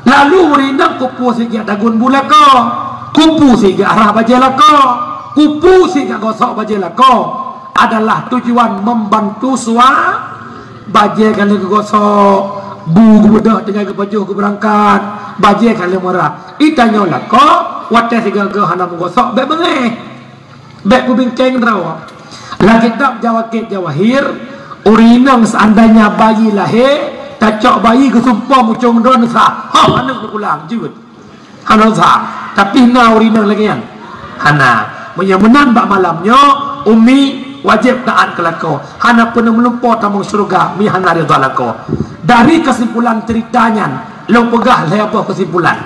Lalu urinang kupu sikit dagun bu lako, kupu sikit rah baca lako, kupu sikit gosok baca lako adalah tujuan membantu bajai kalau gosok bu budak dengan kepajuh ke berangkat bajai kalau marah itanya lah kok wadah tiga ke hana gosok bek bengeh bek bingkeng rawa lagi tak jawakit jawahir urinang seandainya bayi lahir tacok bayi kesumpah mucung don sah anak pulang jut hana sah tapi na urinang lagi yang hana menyemenan bak malamnya umi wajib taat ke lako hana pernah melumpur tamang surga mi hana ridha lako. Dari kesimpulan ceritanya lo pegah le apa kesimpulan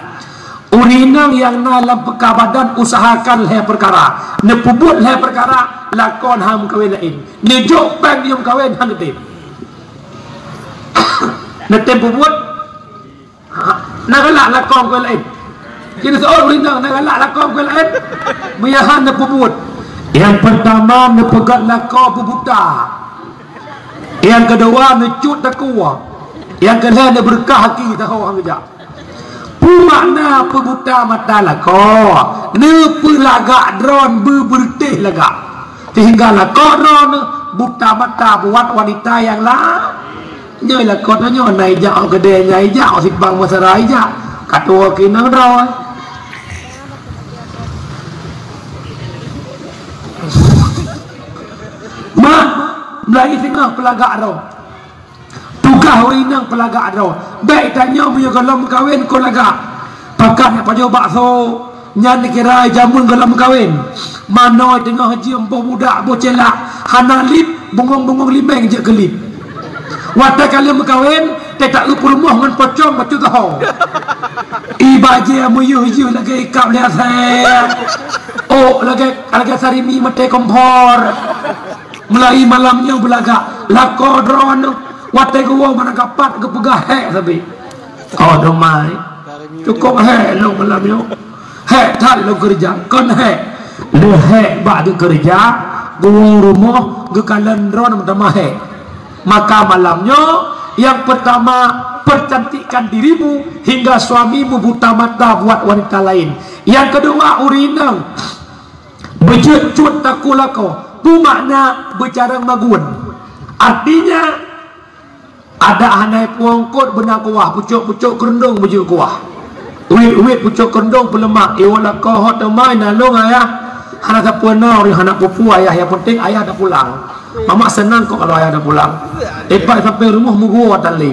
urinang yang dalam pekabadan usahakan le perkara ne pubut le perkara lakon ham kawin lain ne jok pen yang kawin hang gede ne tem pubut nagalak lakon kawin lain kini seorang urinang nagalak lakon kawin lain miyahan ne pubut. Yang pertama nepegat lako bubuta, yang kedua necut takwa, yang ketiga ne berkah haki tahu hang ja. Pumakna pebuta mata lako, ne pelaga dron bertih laga. Sehingga lako dron buta mata buat wanita yang lah. Nyoi lako tanya naik jauh gede nyai jauh sibang masarai ja. Katua kinang dron. Melai tengah pelagak roh tugas urinang pelagak roh baik tanya punya kalau kawin kau lagak pakat nak pajau bakso nyan dikira jamun kalau kawin mana tengah haji empuh budak bocelak hana lip bongong-bongong limeng je kelip wadah kalian berkawin tak lupa rumah dengan pocong batu tahu ibaje muyuh-yuh lagi ikap lihat saya oh lagi sarimi mati kompor mulai malamnya belagak lako dron watai gua mana kapat ke pegah hek sabi oh domai cukup lo malam yoท่านlo kerja kon lo bak kerja gua rumah ke kalendron pertama maka malamnya yang pertama percantikkan dirimu hingga suamimu buta mata buat wanita lain. Yang kedua urinang bercut takulako bu makna bercarang magun, artinya ada hanai puangkot benar kuah pucuk kerendong baju kuah wit pucuk kerendong pelemak iwala kau hot main nalung ayah anak tak puan anak pupu ayah yang penting ayah dah pulang. Mama senang kok kalau ayah dah pulang. Lepas sampai rumah mugo tali.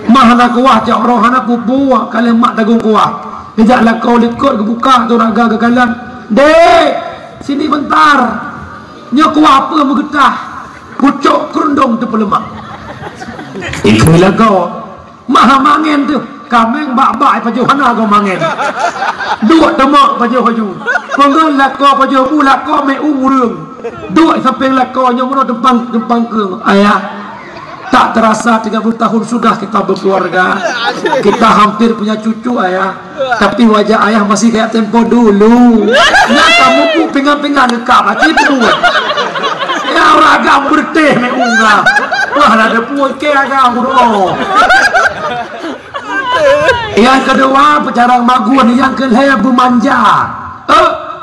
Mah anak kuah cak roh anak pupu kalian mak tagung kuah. Kejaklah kau likut ke buka tu raga ke kalan. Dek, sini bentar. Nya kuah apa bergetah? Pucuk kerendong tu pelemak. Ikulah kau. Maha mangen tu. Kameng bak-bak paju hana kau mangen. Dua temak paju. Pengen lakau paju bu lakau me urung. Dua sampai lakau nya mana tempang keung. Ayah, tak terasa 30 tahun sudah kita berkeluarga. Kita hampir punya cucu ayah. Tapi wajah ayah masih kayak tempo dulu. Nah kamu pun pingan-pingan dekap lagi tu. Ya ragam berteh me unga. Wah ada puai ke agak bro. Yang kedua pecarang magun, yang kedua bumanja.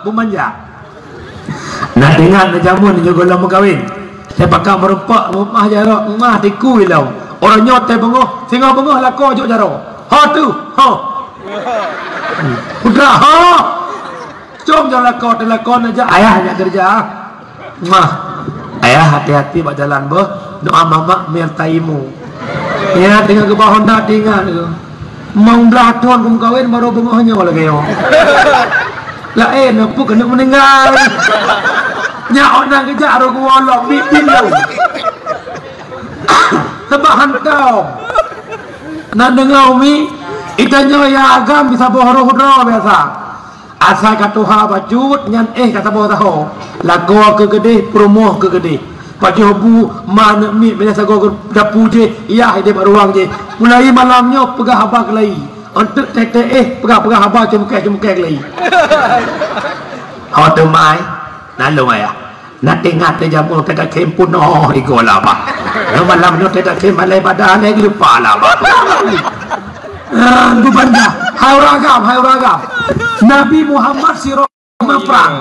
Bumanja. Nah dengan jamun juga lama kawin. Saya pakai merempak rumah jaro, rumah tiku ilau. Orang nyote bengoh, singa bengoh lako juk jaro. Ha tu, ha. Udah ha. Jom jangan lakon aja. Ayah nak kerja. Mah. Ayah hati-hati buat jalan boh. Doa mama mertaimu. Ya tinggal ke bawah Honda tinggal tu. Mau belatuan kum kawin baru bengohnya lagi yo. Lah apa kena meninggal. Nya orang kerja ro gua lok bibin lu. Sebab hantau. Nak dengar umi itanya ya agam bisa bohro-horo biasa. Asal katuha bacut nyan kata boh tahu. Lagu ke gede promo ke gede. Pagi hobu mana mi biasa go dapu je iya dia baruang je mulai malamnya pegah habak lagi untuk tete pegah habak cemkek lagi hot mai nalo ya nak tengah te jamu tete kempun oh igola ba malam no tete kem malai badan lagi lupa lah ba bu banda hauragam Nabi Muhammad sirah perang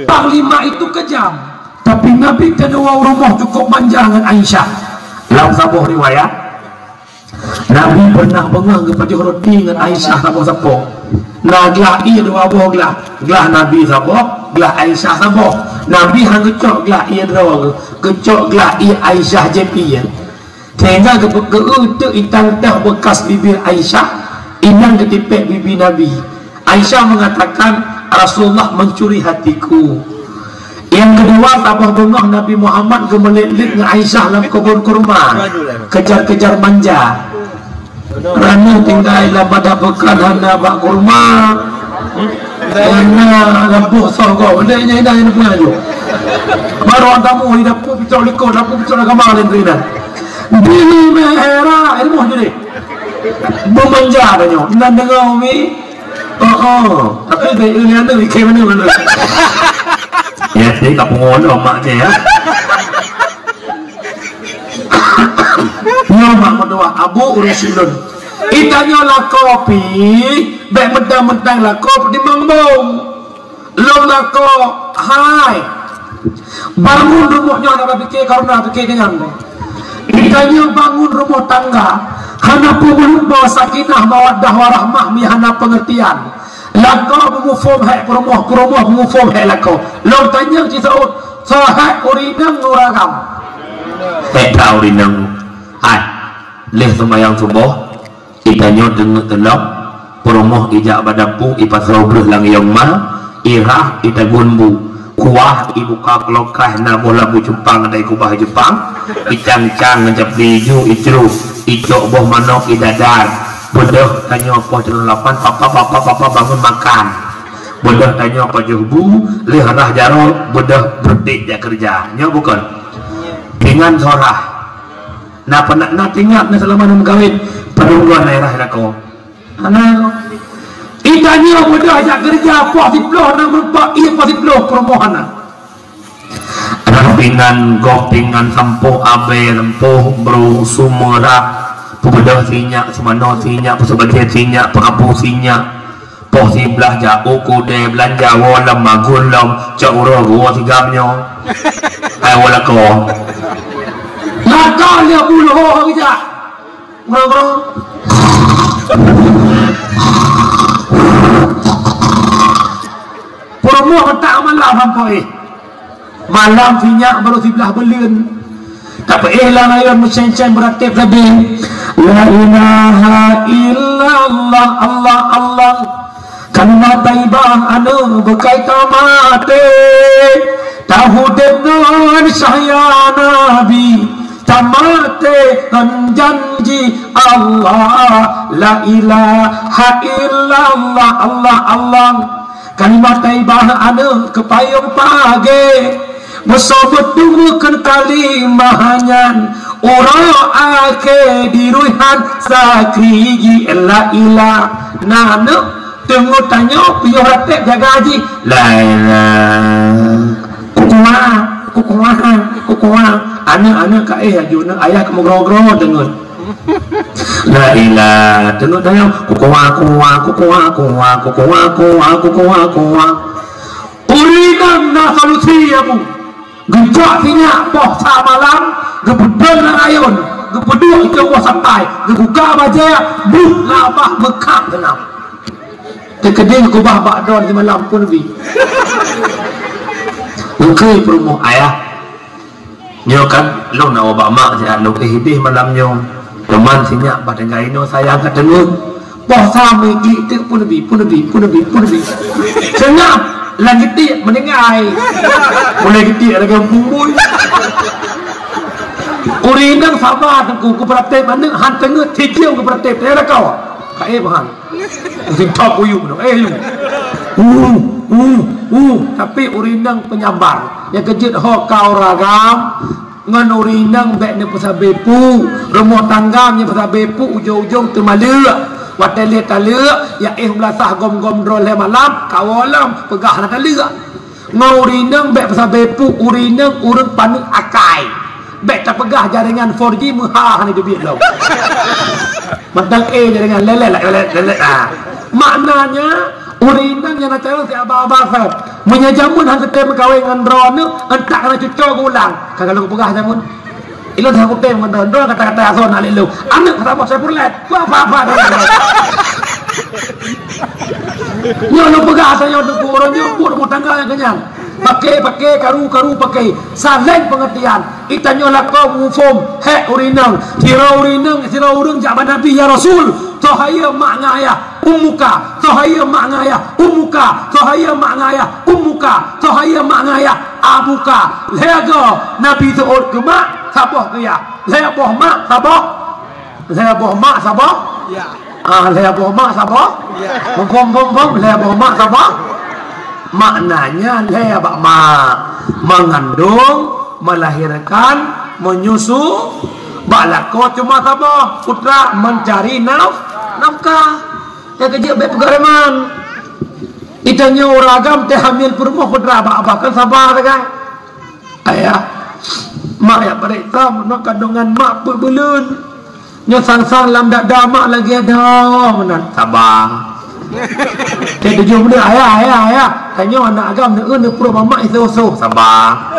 panglima itu kejam. Tapi Nabi kedua rumah cukup manja dengan Aisyah. Dalam sebuah riwayat, Nabi pernah bengang kepada roti dengan Aisyah sapo-sapo. Nah gelah ia dua buah gelah Nabi sapo, gelah Aisyah sapo. Nabi hang kecok gelah ia dua, kecok gelah ia Aisyah jepian. Sehingga ke itang dah bekas bibir Aisyah, inang ketipek bibir Nabi. Aisyah mengatakan Rasulullah mencuri hatiku. Yang kedua tabah bengah Nabi Muhammad gemelilit dengan Aisyah dalam kebun kurma kejar-kejar manja kerana tinggal dalam pada bekan hana bak kurma hana lampuh sorgo benda ini punya je baru antamu di dapur picau liko dapur picau agama lendrinan bini merah ilmu jadi memanja banyak dan dengar umi tapi ini anda bikin mana ya dia tak pengolah mak dia ya mak berdoa Abu Uraisyidun itanya lah kopi baik mentang-mentang lah kopi di mangbong long lah kop hai bangun rumahnya nak fikir karena fikir kenyang itanya bangun rumah tangga hana pun bawa sakinah mawaddah warahmah mihana pengertian lakau mengufum hak perumah mengufum hak lakau long tanya si Saud sahak urinang uragam tak urinang hai leh semayang subuh itanya dengar telok perumah ijak badapu ipasrau beruh lang yang ma irah itagunbu kuah ibuka kelokah nabuh labu Jepang ada kubah Jepang icang-cang ngejap biju icru icok boh manok idadar bodoh tanya apa jalan 8 papa bangun makan bodoh tanya apa juhbu liharah jarol bodoh berdik dia kerja nya bukan dengan sorah nah penak nak tinggal na selama nak kawin perungguan daerah lako Itanya mudah ajak kerja posiploh nak merupak ia posiploh permohonan. Ada pingan gok pingan sampo abe lempoh bro sumera pebedah sinyak semano sinyak pesebagai sinyak pengapu sinyak posi belanja uku de belanja walam magulam cauro gua tigamnya wala ko nakal dia buluh aja bro promo tak malam sampai malam sinyak baru sebelah belun tak elang ayat mencen-cen beraktif lebih la ilaha illallah Allah Allah kalimat taibah anu bekai tamate tahu dengan saya nabi tamate dan janji Allah la ilaha illallah Allah Allah kalimat taibah anu kepayung pagi Musobut tunggukan kalimahnya Ura ake diruihan sakriji la ilah nana tunggu tanya piyo ratek jaga haji la ilah kukuah anak-anak ka ajuna ayah kamu grogro dengar la ilah tunggu tanya kukuah uridan na solusi aku gejak sinyak boh sa malam gebedel na rayon gebeduk itu boh sampai gebuka baja buh labah mekak kenam terkeding kubah bakdon di malam pun lebih mungkin perumuh ayah nyo kan lo nak wabak mak saya lo kehidih malam nyo teman sinyak pada gaino sayang ketenun boh sa megi itu pun lebih senyap lagi tiap mendengai mulai tiap lagi bumbui urinang sama tengku keperhatian mana han tengah tiap keperhatian saya kau kaya bahan sing top uyuk tapi urinang penyambar yang kejut ho kau ragam ngan urinang bek ni pasal bepu rumah tanggam ni pasal bepu ujung-ujung termalak Watelia talak, ya belasah gom-gom drol malam, kawalam pegah nak talak. Ngaurinang bek pasal bepu, urinang urut panuk akai. Bek tak pegah jaringan 4G muhah ni debit lo. Matang jaringan lelek. Maknanya urinang yang nak tahu si abah-abah menyajamun hang ketem kawin dengan drone tu, entak kena cucuk ulang. Kalau pegah jamun. Ilo dah kutem dengan kata-kata asal nak lelu. Anak kata saya purlet. Apa-apa nyo lo pegah saya untuk orang nyo buat rumah tangga yang kenyang pakai karu pakai saling pengertian kita nyo lakau mufum hek urinang sira urung jaman nabi ya rasul sahaya mak ngaya ummuka sahaya mak ngaya ummuka sahaya mak ngaya ummuka sahaya mak ngaya abuka lega nabi seot ke mak sabah ke ya saya boh mak sabah ya leha boh mak sabah bom leha boh mak sabah maknanya leha bak mak mengandung melahirkan menyusu balako cuma sabah putra mencari nafkah ya kejap baik pegariman itanya uragam teh hamil perumah putra abah-abah kan sabah kan ayah mak ya periksa nak kandungan mak belun nyo sang-sang lam dak damak lagi ada menan sabar dia tujuh benda ayah tanya anak agam nak pura mamak itu sabar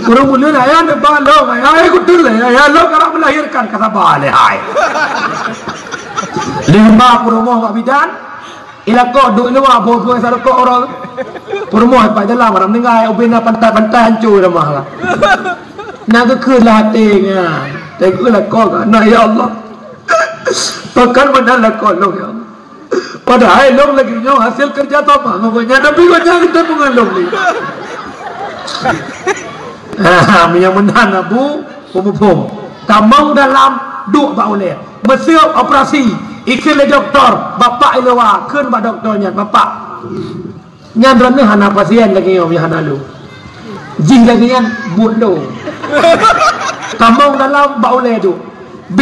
kurang bulan ayah nak balong ayah kutul ayah lo kalau melahirkan ke sabar lehai lima purumah mak bidan ila kau duk luar buah sarko orang purumah pai dalam orang dengar ubina pantai hancur rumah lah nak ke latihnya tegulah kau kan ya Allah bahkan benar kau lo ya padahal lo lagi nyo hasil kerja apa ngomongnya tapi kau jangan kita mengalung ni yang menahan abu pom tamang dalam duk bak oleh bersiap operasi ikil doktor bapak ilawa keun bak doktornya bapak nyandran ni hana pasien lagi yang hana lu jih lagi yang buat lo tamang dalam bak oleh tu B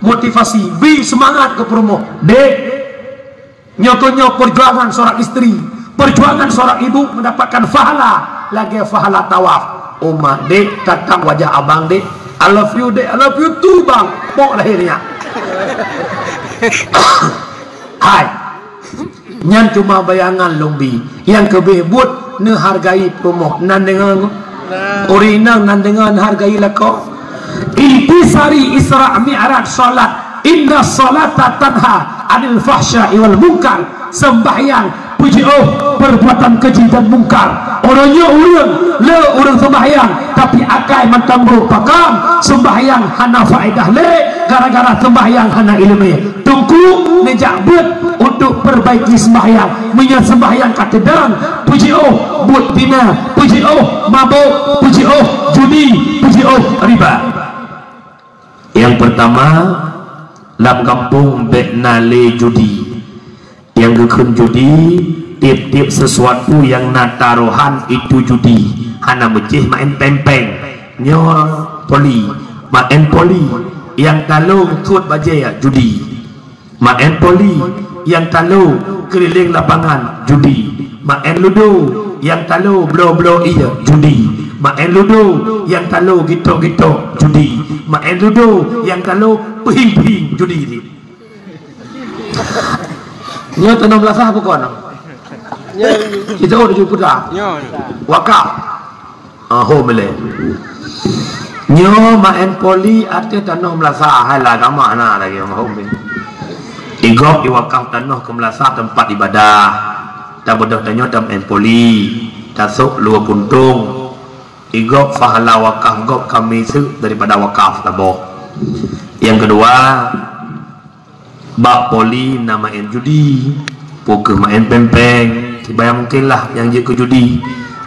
motivasi, B semangat ke promo, D nyokonyo perjuangan seorang istri, perjuangan seorang ibu mendapatkan pahala, lagi pahala tawaf. Oma dek tatang wajah abang dek, I love you dek, I love you too bang, pok lahirnya. Hai, nyan cuma bayangan lombi, yang kebebut ne hargai promo, nan dengan orinang nan dengan hargai lako. Intisari Isra Mi'raj salat, inna salata tanha anil fahsya'i wal munkar. Sembahyang puji perbuatan keji dan mungkar. Orangnya orang sembahyang tapi akai mantang merupakan sembahyang hana faedah gara-gara sembahyang hana ilmu. Tunggu nejak buat untuk perbaiki sembahyang, menyat sembahyang katedral. Puji buat dina, puji mabuk, puji judi, puji riba. Yang pertama, lam kampung beknale judi. Yang gekun judi, tiap-tiap sesuatu yang natarohan itu judi. Hana mecih main pempeng, nyor poli, main poli. Yang talung tuat bajaya judi. Main poli, yang talu keliling lapangan judi. Main ludo, yang talu blow iya judi. Main ludo, yang talu gitu judi. Main ludo, yang talu ping judi ini. Nyo tanam lasah bukan? Kita udah jumpa dah. Wakaf. Mele. Nyo main poli arti tanam lasah halah kama ana lagi mahum. Igok iwakaf tanah ke melasah tempat ibadah. Tak bodoh tanyo tam main poli. Tasuk luar puntung. Igok fahala wakaf gok kami su daripada wakaf labo. Yang kedua, bak poli nama main judi, poker main pempeng, tiba mungkin lah yang je ke judi.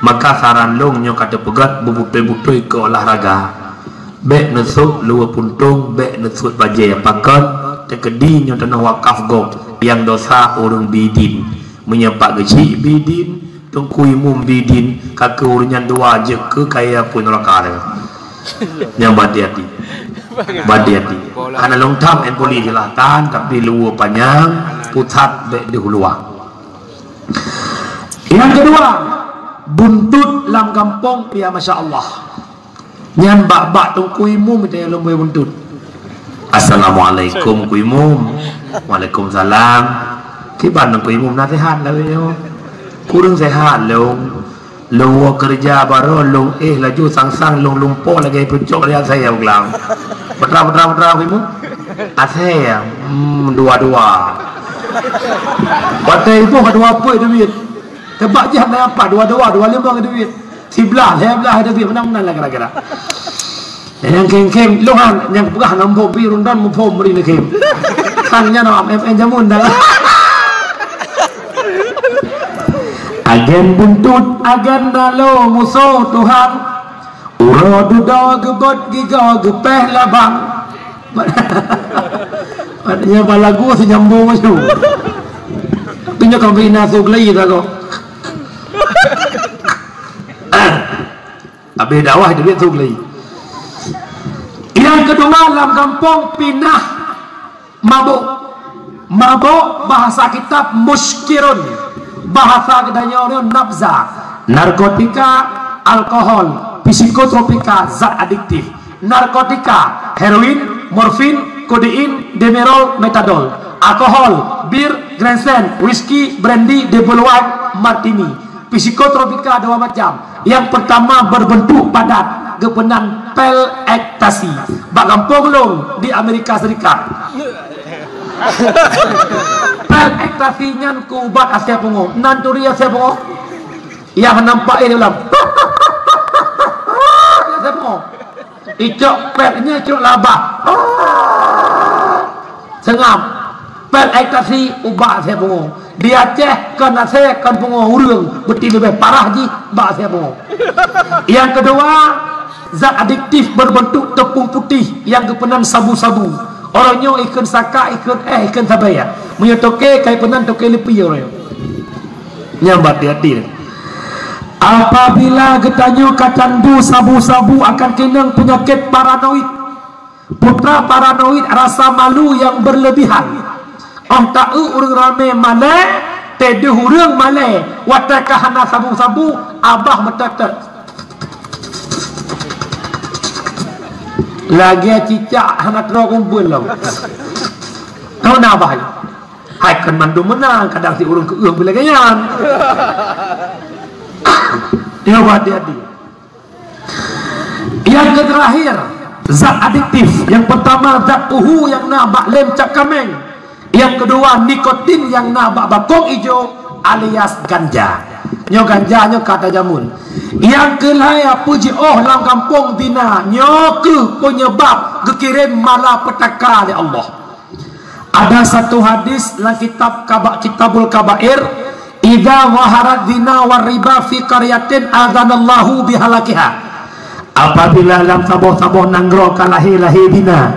Maka saran long nyo kata pegat bubutoi ke olahraga. Bek nesuk luar puntung, bek nesuk bajai pakat, tekedi nyo tanah wakaf gok yang dosa orang bidin, menyepak geci bidin, tungkui mum bidin, kakek urunan dua je ke kaya pun rakar. Yang hati-hati. Hati-hati. Karena long tam en poli jelatan tapi luar panjang putat di huluah. Yang kedua, buntut lam kampung ya masya Allah. Nyan bak tungkui mum itu yang lomba buntut. Assalamualaikum kuimum. Waalaikumsalam. Kiban kuimum nasihat lah yo. Kurang sehat long. Long kerja baru long laju sang long lagi pucuk lihat saya ulang. Betra kuimum. Asaya dua-dua. Batai itu dua apa duit. Tebak je apa dua-dua 25 duit. Sebelah ada duit menang-menang lah kira-kira. Yang kem lohan yang pegah nampo birun dan mupom beri kem. Kannya no MN jamun dah. Agen buntut agen dalo musuh Tuhan. Uro duda gebot giga gepeh labang. Maknanya balagu senyambung macam. Punya kau beri nasi gelai tak kau. Habis dakwah dia tu gelai. Yang kedua dalam kampung pindah mabuk bahasa kitab muskirun, bahasa kedanya orang nafza, narkotika, alkohol, psikotropika, zat adiktif, narkotika, heroin, morfin, kodein, demerol, metadol, alkohol, bir, Grandstand, whisky, brandy, double white, martini. Psikotropika dua macam. Yang pertama berbentuk padat, gepenan pel ektasi. Bak kampung long di Amerika Serikat. Pel ektasi nyan ku ubat asia pungo, nanturi asia pungo. Yang nampak ini ulang. Asia pungo. Icok pelnya icok labah. Sengam. Pel ektasi ubat asia pungo. Di Aceh kan Aceh kan pungo urang beti lebih parah ji bak asia pungo. Yang kedua, zat adiktif berbentuk tepung putih yang kepenan sabu-sabu. Orangnya ikan saka, ikan sabaya. Menyotoke kai penan toke lepi orang. Nyambat hati. Apabila getanyo kacandu sabu-sabu akan kenang penyakit paranoid. putra paranoid rasa malu yang berlebihan. Tak urang ramai malai, tede hurang malai, watakah hana sabu-sabu, abah metatet. Lagi cicak hana terok kumpul lah. Tahu nak abah? Hai kan mandu menang, kadang si urang keung bila ganyan. Dia hati-hati. Yang terakhir, zat adiktif. Yang pertama zat uhu yang nabak lem cap kameng. Yang kedua nikotin yang nabak bakong hijau alias ganja. Nyo ganja nyo kata jamun. Yang kelaya puji lang kampung dina nyo ke penyebab kekirim malapetaka oleh Allah. Ada satu hadis dalam kitabul kabair, idza waharat dina war riba fi qaryatin adzanallahu bihalakiha. Apabila dalam saboh-saboh nanggro kalahi-lahi dina,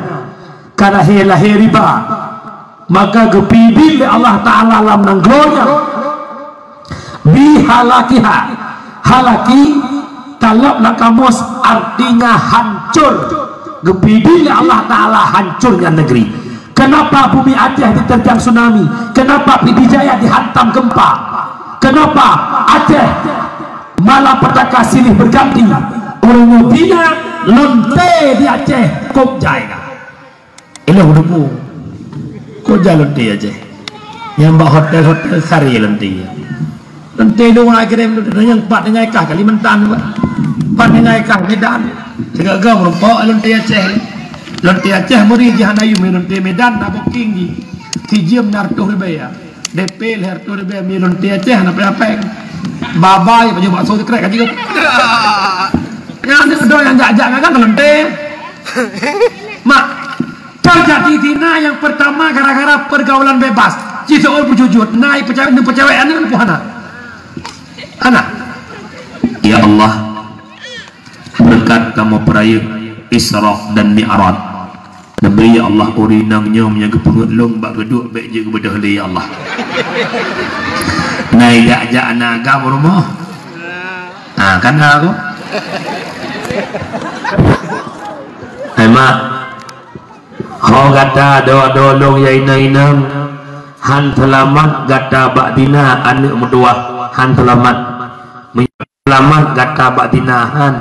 kalahi-lahi riba, maka gepidin Allah Ta'ala alam nanggronya bihalakiha. Halaki kalau nak kamus artinya hancur. Gepidin Allah Ta'ala hancurnya negeri. Kenapa bumi Aceh diterjang tsunami? Kenapa Pidijaya dihantam gempa? Kenapa Aceh malapetaka silih berganti? Orang Bina lonte di Aceh kok jaya. Ini hidupmu. Kok jaya lonte aja. Yang mbak hotel-hotel sari lonte. Lonte dong akhirnya yang empat dengan ikah Kalimantan, empat dengan ikah Medan. Segala merumpok lonte Aceh. Lonte Aceh muri jahanayu lonte Medan nak booking di Tijem nartuh rebaya. DP hartuh rebaya mi lonte Aceh nak apa? Babai baju bakso krek aja. Yang ada kedua yang jajak kan lonte. Mak terjadi dina yang pertama gara-gara pergaulan bebas. Cisool berjujur naik percewaan itu anak. Anak. Ya Allah, berkat kamu peraya Isra dan Mi'raj. Nabi ya Allah urinangnya menjaga pengutlung bak geduk baik je kepada heli ya Allah. Naik jajak naga rumah. Kan aku. Mak, kau kata doa dolong ya inang han selamat kata bak dina anak medua han selamat kata bak dina han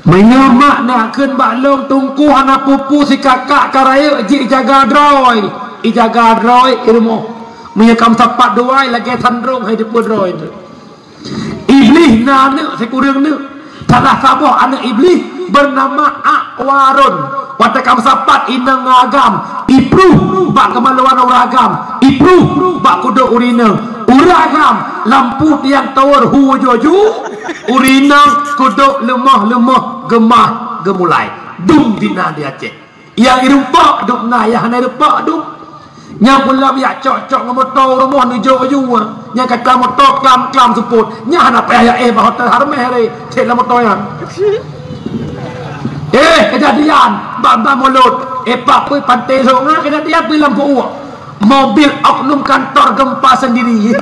menyemak nak ken bak long tungku anak pupu si kakak karaya ji jaga droi ilmu menyekam sapat doai lagi sandrong hai depu droi tu iblis na anak sekurang ni salah sabah anak iblis bernama Akwarun. Watakam sapat inang agam ipru bak kemaluan uragam ipru bak kudo urina uragam lampu tiang tower hujoju urina kudo lemah gemah gemulai dum dina di Aceh yang irumpak dum na yang hana irumpak dum yang pula biak cok ngomotor rumah ni joju yang kata motor klam seput nya hana payah bah hotel harmeh re cek la motor yang kejadian bamba mulut pak pui pantai songa kejadian pui lampu uak mobil oknum kantor gempa sendiri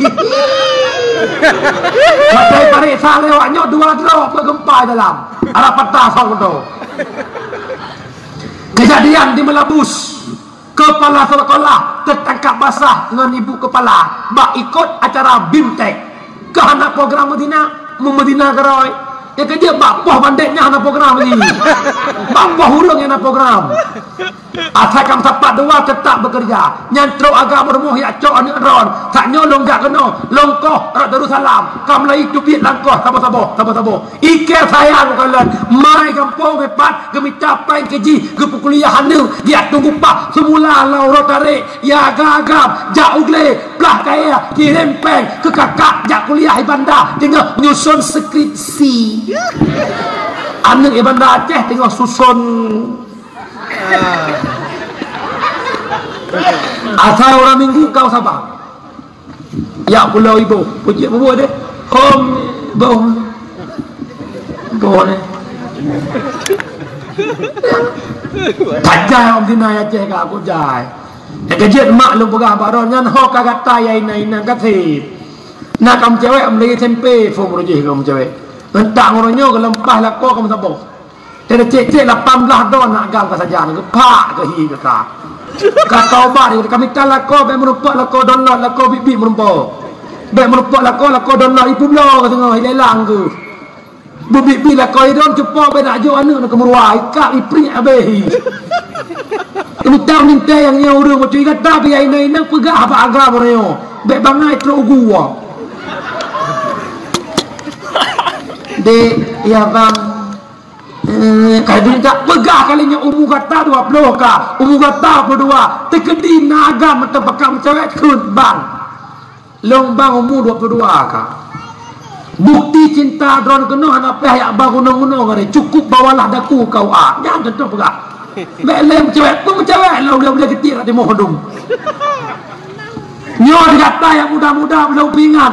pakai tarik sale waknya 2 drop gempa dalam arah patah tu kejadian di Melabus kepala sekolah tertangkap basah dengan ibu kepala bak ikut acara BIMTEK ke anak program Medina Geroy. Ya kerja bapak bandeknya anak program ni. Bapak hurung yang anak program. Asalkan sapat dua tetap bekerja. Nyantruk agama rumah ya cok ni ron. Tak nyolong gak kena. Longkoh rak Darussalam. Kam lai dubit langkoh sabo. Ikir sayang kalian. Mai kampung hebat gemi capai keji ke kuliah handu. Dia tunggu pak semula lau rotare ya gagap jak ugle belah kaya kirim peng ke kakak jak kuliah ibanda tengah nyusun skripsi. Anak ibanda Aceh tengah susun asal orang minggu kau sabar ya pulau ibu puji bubuh deh bau ni kajai om dina Aceh kak aku jai kejit mak lu pegah baron nyan ho kagata ya ina kasih nak kamu cewek om lagi tempe fo merujih kamu cewek entah ngorongnya ke lempah lakko kamu sabok Dia cek 18 dolar nak agam ke saja ni. Pak ke hi ke ka. Kata obat ni kami tak lako baik merupak lako dolar lako bibi merupak. Baik merupak lako dolar ibu belah ke tengah hilang ke. Bibi lako idon cepak baik nak jo anak nak kemeruai ikak ipri habis. Minta yang nya urang macam kata biar ini pegah apa agam orangnya. Baik bangai teruk gua. De ya bang kalau tak pegah kalinya umur kata 20 kah umur kata 22 tekedi naga mata bakam cewek kun bang long bang umur 22 kah bukti cinta drone kena anak peh yang bang gunung-gunung ni cukup bawalah daku kau jangan tentu pegah belem cewek pun cewek lah udah kecil di mohon nyo kata yang muda-muda belum pingat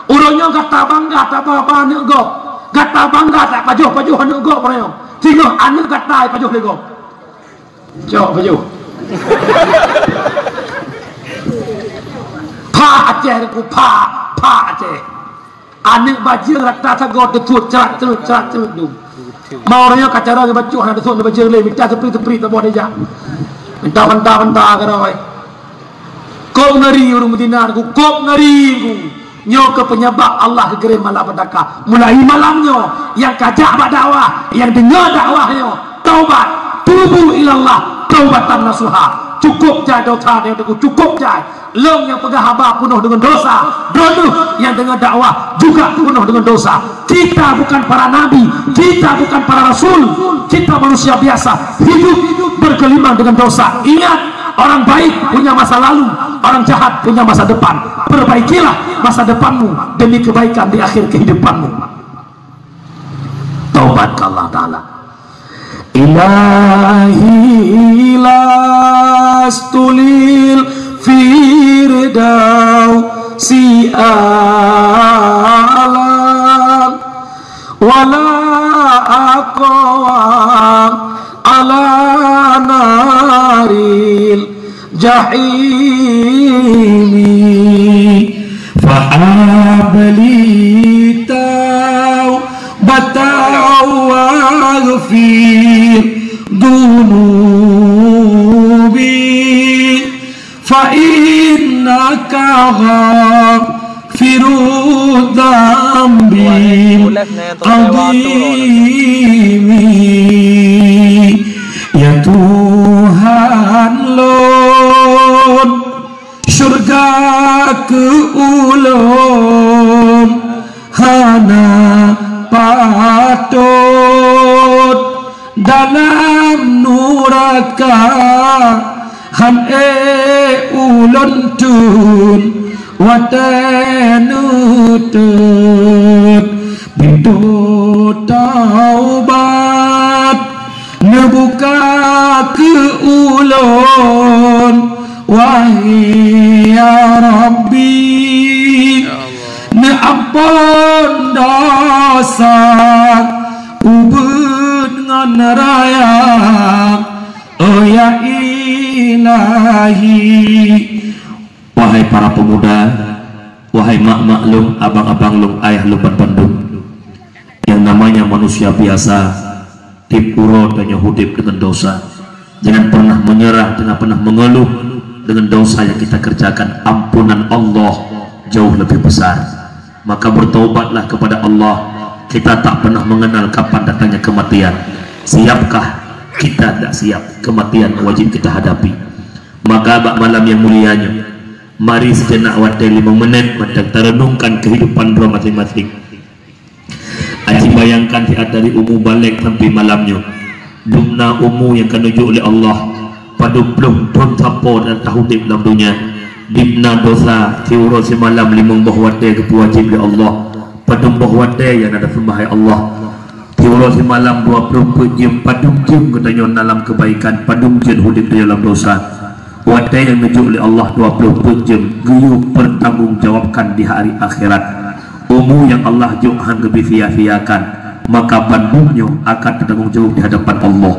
urangnya kata bangga tak apa-apa ni gop kata bangga tak pajuh anak gop orang tengok anak kata pajuh lego jauh pajuh pak Aceh aku pak Aceh anak baju kata sagot tetut cerat tu mau orangnya kacara ke baju ada tetut baju le minta sepri tak boleh aja minta ke oi kau ngari urang Madinah aku kau ngari aku nyo ke penyebab Allah kegerim malapetaka mulai malamnya yang kajak dakwah yang dengar dakwahnya taubat tubu ilallah taubatan nasuha cukup jai dosa yang cukup jai long yang pegah haba penuh dengan dosa donuh yang dengar dakwah juga penuh dengan dosa kita bukan para nabi kita bukan para rasul kita manusia biasa hidup bergelimang dengan dosa ingat orang baik punya masa lalu orang jahat punya masa depan perbaikilah masa depanmu demi kebaikan di akhir kehidupanmu taubat ke Allah Ta'ala ilahi lastulil firdau si alam wala aqwam ala naril jahimi fa'abli taubatan waghfir dunubi fa'innaka ghafiru dhambi azimi ya Tuhan lon surga ke ulun hana patut dalam nuraka han ulun tun watenutut pintu taubat nebuka ke ulun wahai ya Rabbi ne ampun dosa ubud ngan raya oh ya ilahi. Wahai para pemuda, wahai mak-mak lung, abang-abang lung, ayah lung Bandung, yang namanya manusia biasa dipuro dan hudib dengan dosa. Jangan pernah menyerah, jangan pernah mengeluh dengan dosa yang kita kerjakan. Ampunan Allah jauh lebih besar. Maka bertaubatlah kepada Allah. Kita tak pernah mengenal kapan datangnya kematian. Siapkah kita? Tak siap. Kematian wajib kita hadapi. Maka malam yang mulianya, mari sejenak wadai 5 menit kita renungkan kehidupan roh masing-masing. Aji bayangkan dari umur balik sampai malamnya, dumna umur yang kenuju oleh Allah pada belum pun tapo dan tahu di dalam dunia. Dimna dosa tiuro semalam 5 buah wadai kewajib oleh Allah. Pada buah wadai yang ada sembahai Allah. Tiuro semalam 24 jam padum jam katanya dalam kebaikan, padum jam hidup di dalam dosa. Wadai yang menuju oleh Allah 24 jam guyup bertanggungjawabkan di hari akhirat. Umur yang Allah jauhan kebiasiakan, maka bandungnya akan bertanggungjawab di hadapan Allah.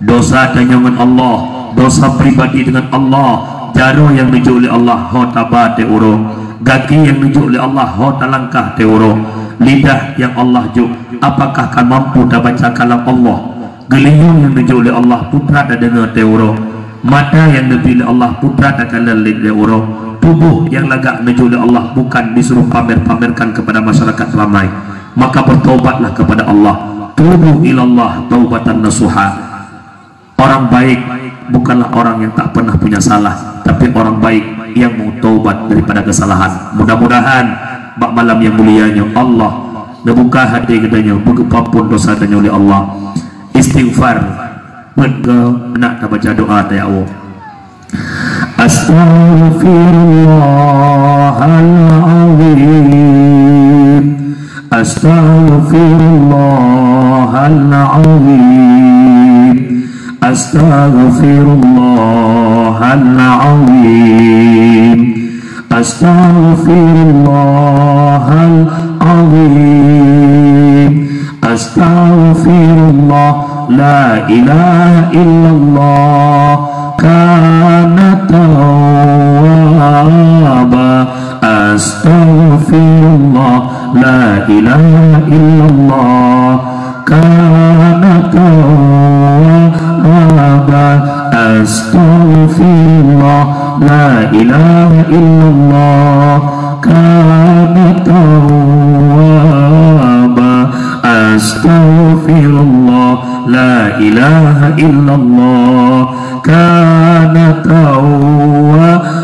Dosa dengan Allah, dosa pribadi dengan Allah, jaro yang menuju oleh Allah hotaba teuro, gaki yang menuju oleh Allah hotalangkah teuro, lidah yang Allah juk apakah akan mampu baca kalam Allah, Geliyung yang dijual oleh Allah putra dan dengar teuro, mata yang dipilih Allah putra dan kalalit teuro, tubuh yang lagak dijual oleh Allah bukan disuruh pamer-pamerkan kepada masyarakat ramai. Maka bertaubatlah kepada Allah. Tubu ilallah taubatan nasuha. Orang baik bukanlah orang yang tak pernah punya salah, tapi orang baik yang mau taubat daripada kesalahan. Mudah-mudahan bak malam yang mulianya Allah membuka hati kedanya begapapun dosa danya oleh Allah. Istighfar nak baca doa ta'awu. Astaghfirullahaladzim, astaghfirullahaladzim, astaghfirullahaladzim, astaghfirullahaladzim, astaghfirullah. La ilaha illallah kana tawwaba. Astaghfirullah. La ilaha illallah kana tawwaba. Astaghfirullah. La ilaha illallah kana tawwaba. Astaghfirullah. La ilaha illallah kana tawwaba.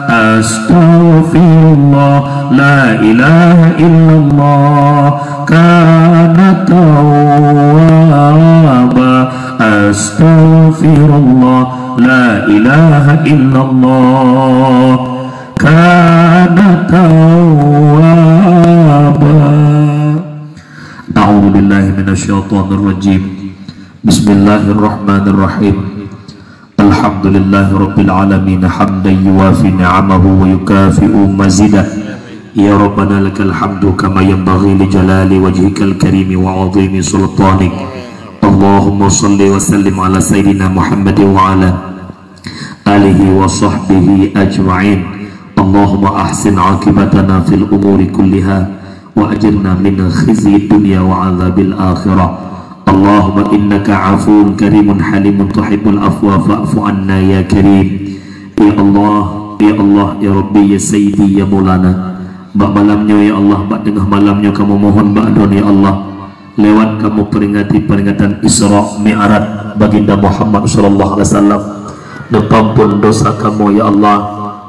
Astaghfirullah. La ilaha illallah kana tawwaba. Astaghfirullah. La ilaha illallah kana tawwaba. A'udzu billahi minasyaitonir rajim. Bismillahirrahmanirrahim. Alhamdulillahi rabbil alamin hamdan yuwafi ni'amahu wa yukafi'u mazidah. Ya Rabbana lakal hamdu kama yanbaghi li jalali wajhikal karimi wa 'azimi sultanik. Allahumma salli wa sallim ala sayyidina Muhammad wa ala alihi wa sahbihi ajma'in. Allahumma ahsin 'aqibatana fil umuri kulliha wa ajirna min khizyi dunya wa azabil akhirah. Allahumma innaka afuun karimun halimun tuhibbul afwa fa'fu anna ya karim. Ya Allah, ya Allah, ya Rabbi, ya Sayyidi, ya Maulana. Bak malamnya ya Allah, bak tengah malamnya kamu mohon ba'don ya Allah. Lewat kamu peringati peringatan Isra Mi'raj baginda Muhammad sallallahu alaihi wasallam. Nepampun dosa kamu ya Allah.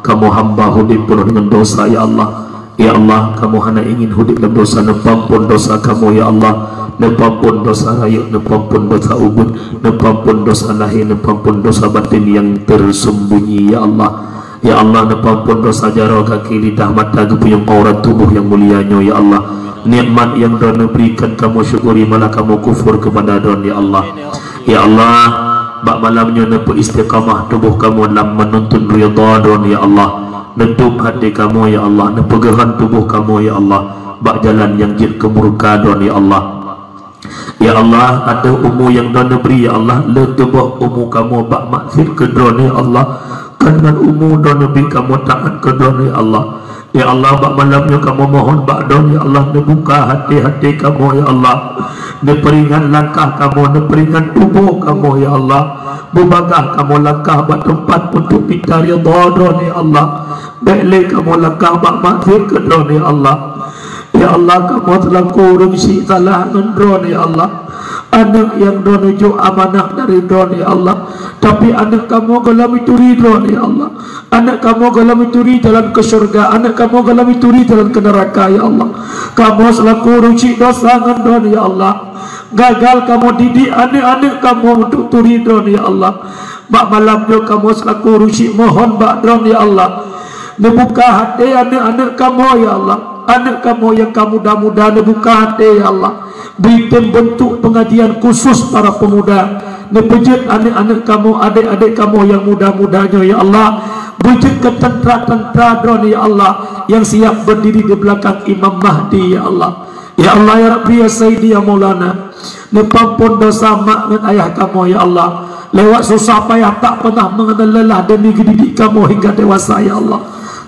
Kamu hamba hidup penuh dengan dosa ya Allah. Ya Allah, kamu hanya ingin hidup dalam dosa. Nepampun dosa kamu ya Allah. Nepampun dosa raya, nepampun dosa ubud, nepampun dosa lahir, nepampun dosa batin yang tersembunyi ya Allah. Ya Allah, nepampun dosa jari kaki lidah mata kepuyung aurat tubuh yang mulianya ya Allah. Nikmat yang Tuhan berikan kamu syukuri, malah kamu kufur kepada Tuhan ya Allah. Ya Allah, bak malamnya nepu istiqamah tubuh kamu dalam menuntun ridha Tuhan ya Allah. Nentup hati kamu ya Allah, nepegahan tubuh kamu ya Allah, bak jalan yang jid kemurka Tuhan ya Allah. Ya Allah, ada umur yang Tuhan beri ya Allah, letubah umur kamu bak maksir ke Tuhan ya Allah. Karena umur Tuhan beri kamu taat ke Tuhan ya Allah. Ya Allah, bak malamnya kamu mohon bak Tuhan ya Allah, nebuka hati-hati kamu ya Allah, neperingan langkah kamu, neperingan tubuh kamu ya Allah. Bubagah kamu langkah bak tempat untuk pintar ya Tuhan ya Allah. Baiklah kamu langkah bak maksir ke Tuhan ya Allah. Ya Allah, kamu telah kurung si salah ngendron ya Allah. Anak yang donuju amanah dari Tuhan ya Allah, tapi anak kamu galam itu ridho ya Allah. Anak kamu galam itu jalan ke surga, anak kamu galam itu jalan ke neraka ya Allah. Kamu selaku ruci dosa ngendron ya Allah. Gagal kamu didik anak-anak kamu untuk ridho ya Allah. Bak malamnya kamu selaku ruci mohon bak dron ya Allah. Membuka hati anak-anak kamu ya Allah. Anak kamu yang kamu muda-muda buka hati ya Allah. Berikan bentuk pengajian khusus para pemuda. Nepejut anak-anak kamu, adik-adik kamu yang muda-mudanya ya Allah. Berikan ketentera-tentera drone ya Allah, yang siap berdiri di belakang Imam Mahdi ya Allah. Ya Allah ya Rabbi ya Sayyidi ya Maulana. Nepampun dosa mak dan ayah kamu ya Allah. Lewat susah payah tak pernah mengenal lelah demi didik kamu hingga dewasa ya Allah.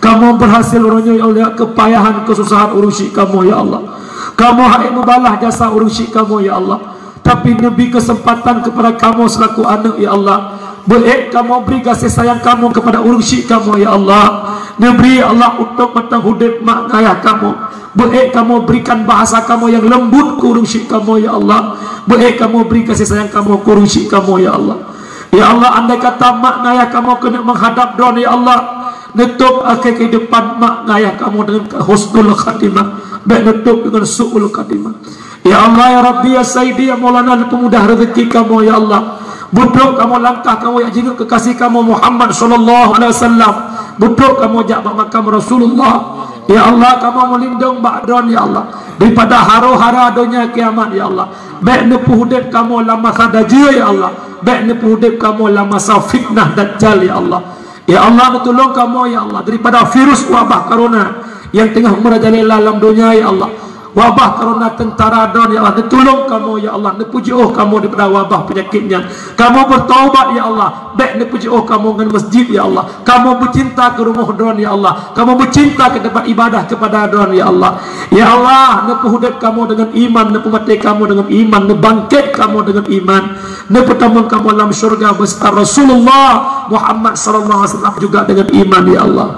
Kamu berhasil orangnya ya Allah, kepayahan kesusahan urusi kamu ya Allah. Kamu hai membalas jasa urusi kamu ya Allah. tapi Nabi kesempatan kepada kamu selaku anak ya Allah. Baik kamu beri kasih sayang kamu kepada urusik kamu ya Allah. Nabi Allah untuk matang hudib mak ayah kamu. Baik kamu berikan bahasa kamu yang lembut ke urusik kamu ya Allah. Baik kamu beri kasih sayang kamu ke urusik kamu ya Allah. Ya Allah, andai kata mak ayah kamu kena menghadap drone ya Allah, nutup akhir kehidupan mak ayah kamu dengan husnul khatimah, baik nutup dengan su'ul khatimah. Ya Allah ya Rabbi ya Sayyidi ya Maulana, pemudah rezeki kamu ya Allah. Buduk kamu langkah kamu yang jingga kekasih kamu Muhammad sallallahu alaihi wasallam. Buduk kamu jak makam Rasulullah. Ya Allah, kamu melindung ba'dron ya Allah daripada hara-hara dunia kiamat ya Allah. Baik nepu hudib kamu la masa dajjal ya Allah. Baik nepu hudib kamu la masa fitnah dajjal ya Allah. Ya Allah, tolong kamu ya Allah daripada virus wabah corona yang tengah merajalela dalam dunia ya Allah. Wabah corona tentara don ya Allah, tolong kamu ya Allah, nepuji kamu daripada wabah penyakitnya. Kamu bertaubat ya Allah, baik nepuji kamu dengan masjid ya Allah. Kamu bercinta ke rumah don ya Allah. Kamu bercinta ke tempat ibadah kepada don ya Allah. Ya Allah, nepu hudib kamu dengan iman, nepu mati kamu dengan iman, nebangkit kamu dengan iman, nepu tamun kamu dalam syurga beserta Rasulullah Muhammad sallallahu alaihi wasallam juga dengan iman ya Allah.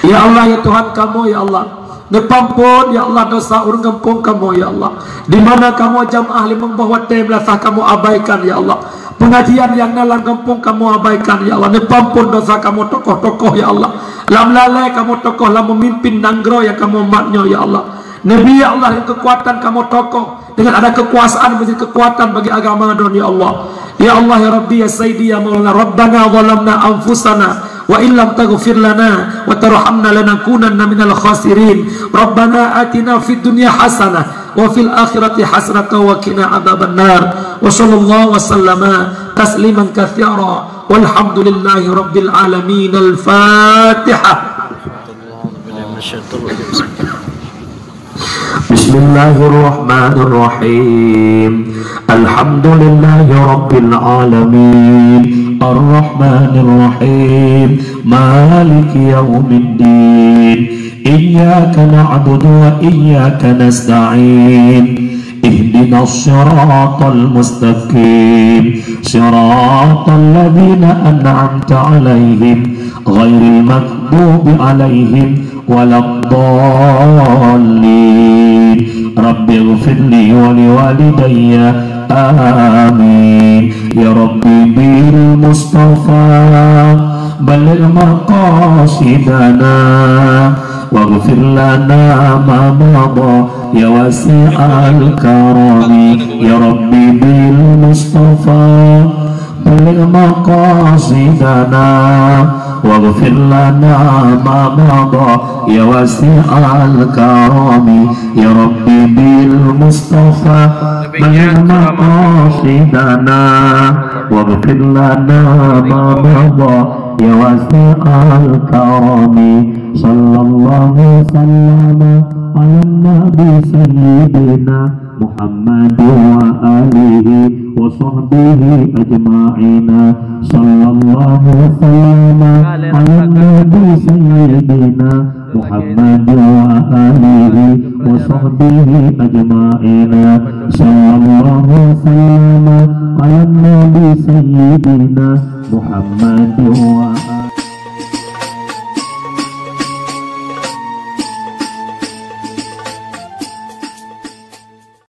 Ya Allah ya Tuhan kamu ya Allah, nepampun ya Allah dosa urang kampung kamu ya Allah. Di mana kamu jamaah limang bahwa belasah kamu abaikan ya Allah. Pengajian yang dalam kampung kamu abaikan ya Allah. Nepampun dosa kamu tokoh-tokoh ya Allah. Lam lalai kamu tokoh lam memimpin nanggro yang kamu matnya ya Allah. Nabi ya Allah, yang kekuatan kamu tokoh dengan ada kekuasaan menjadi kekuatan bagi agama dunia Allah. Ya Allah ya Rabbi ya Sayyidi ya Maulana, Rabbana zalamna anfusana wa illam taghfir lana wa tarhamna lanakunanna minal khasirin. Rabbana atina fid dunya hasanah wa fil akhirati hasanatan wa qina adzabannar. Wa sallallahu wasallama tasliman katsira walhamdulillahi rabbil alamin. Al-Fatihah. Bismillahirrahmanirrahim. Alhamdulillahi rabbil alamin. Ar-Rahmanir-Rahim. Maliki yaumiddin. Iyyaka na'budu wa iyyaka nasta'in. Ihdinas siratal mustaqim. Siratal ladzina an'amta 'alaihim ghairil maghdubi 'alaihim waladdallin. Rabbighfirli wa liwalidayya amin. Ya Rabbi bil Mustafa baligh maqasidana waghfir lana ma madha ya wasi'al karami. Ya Rabbi bil Mustafa baligh maqasidana waghfir lana ma madha ya wasi'al karami. Ya Rabbi bil Mustafa baligh maqasidana waghfir lana ma madha ya wasi'al karami. Sallallahu sallama ala nabi sayyidina Muhammad wa alihi wa sahbihi ajma'ina. Sallallahu sallama ala nabi sayyidina Muhammad wa alihi wa sahbihi ajma'ina. Sallallahu sallama ala nabi sayyidina Muhammad wa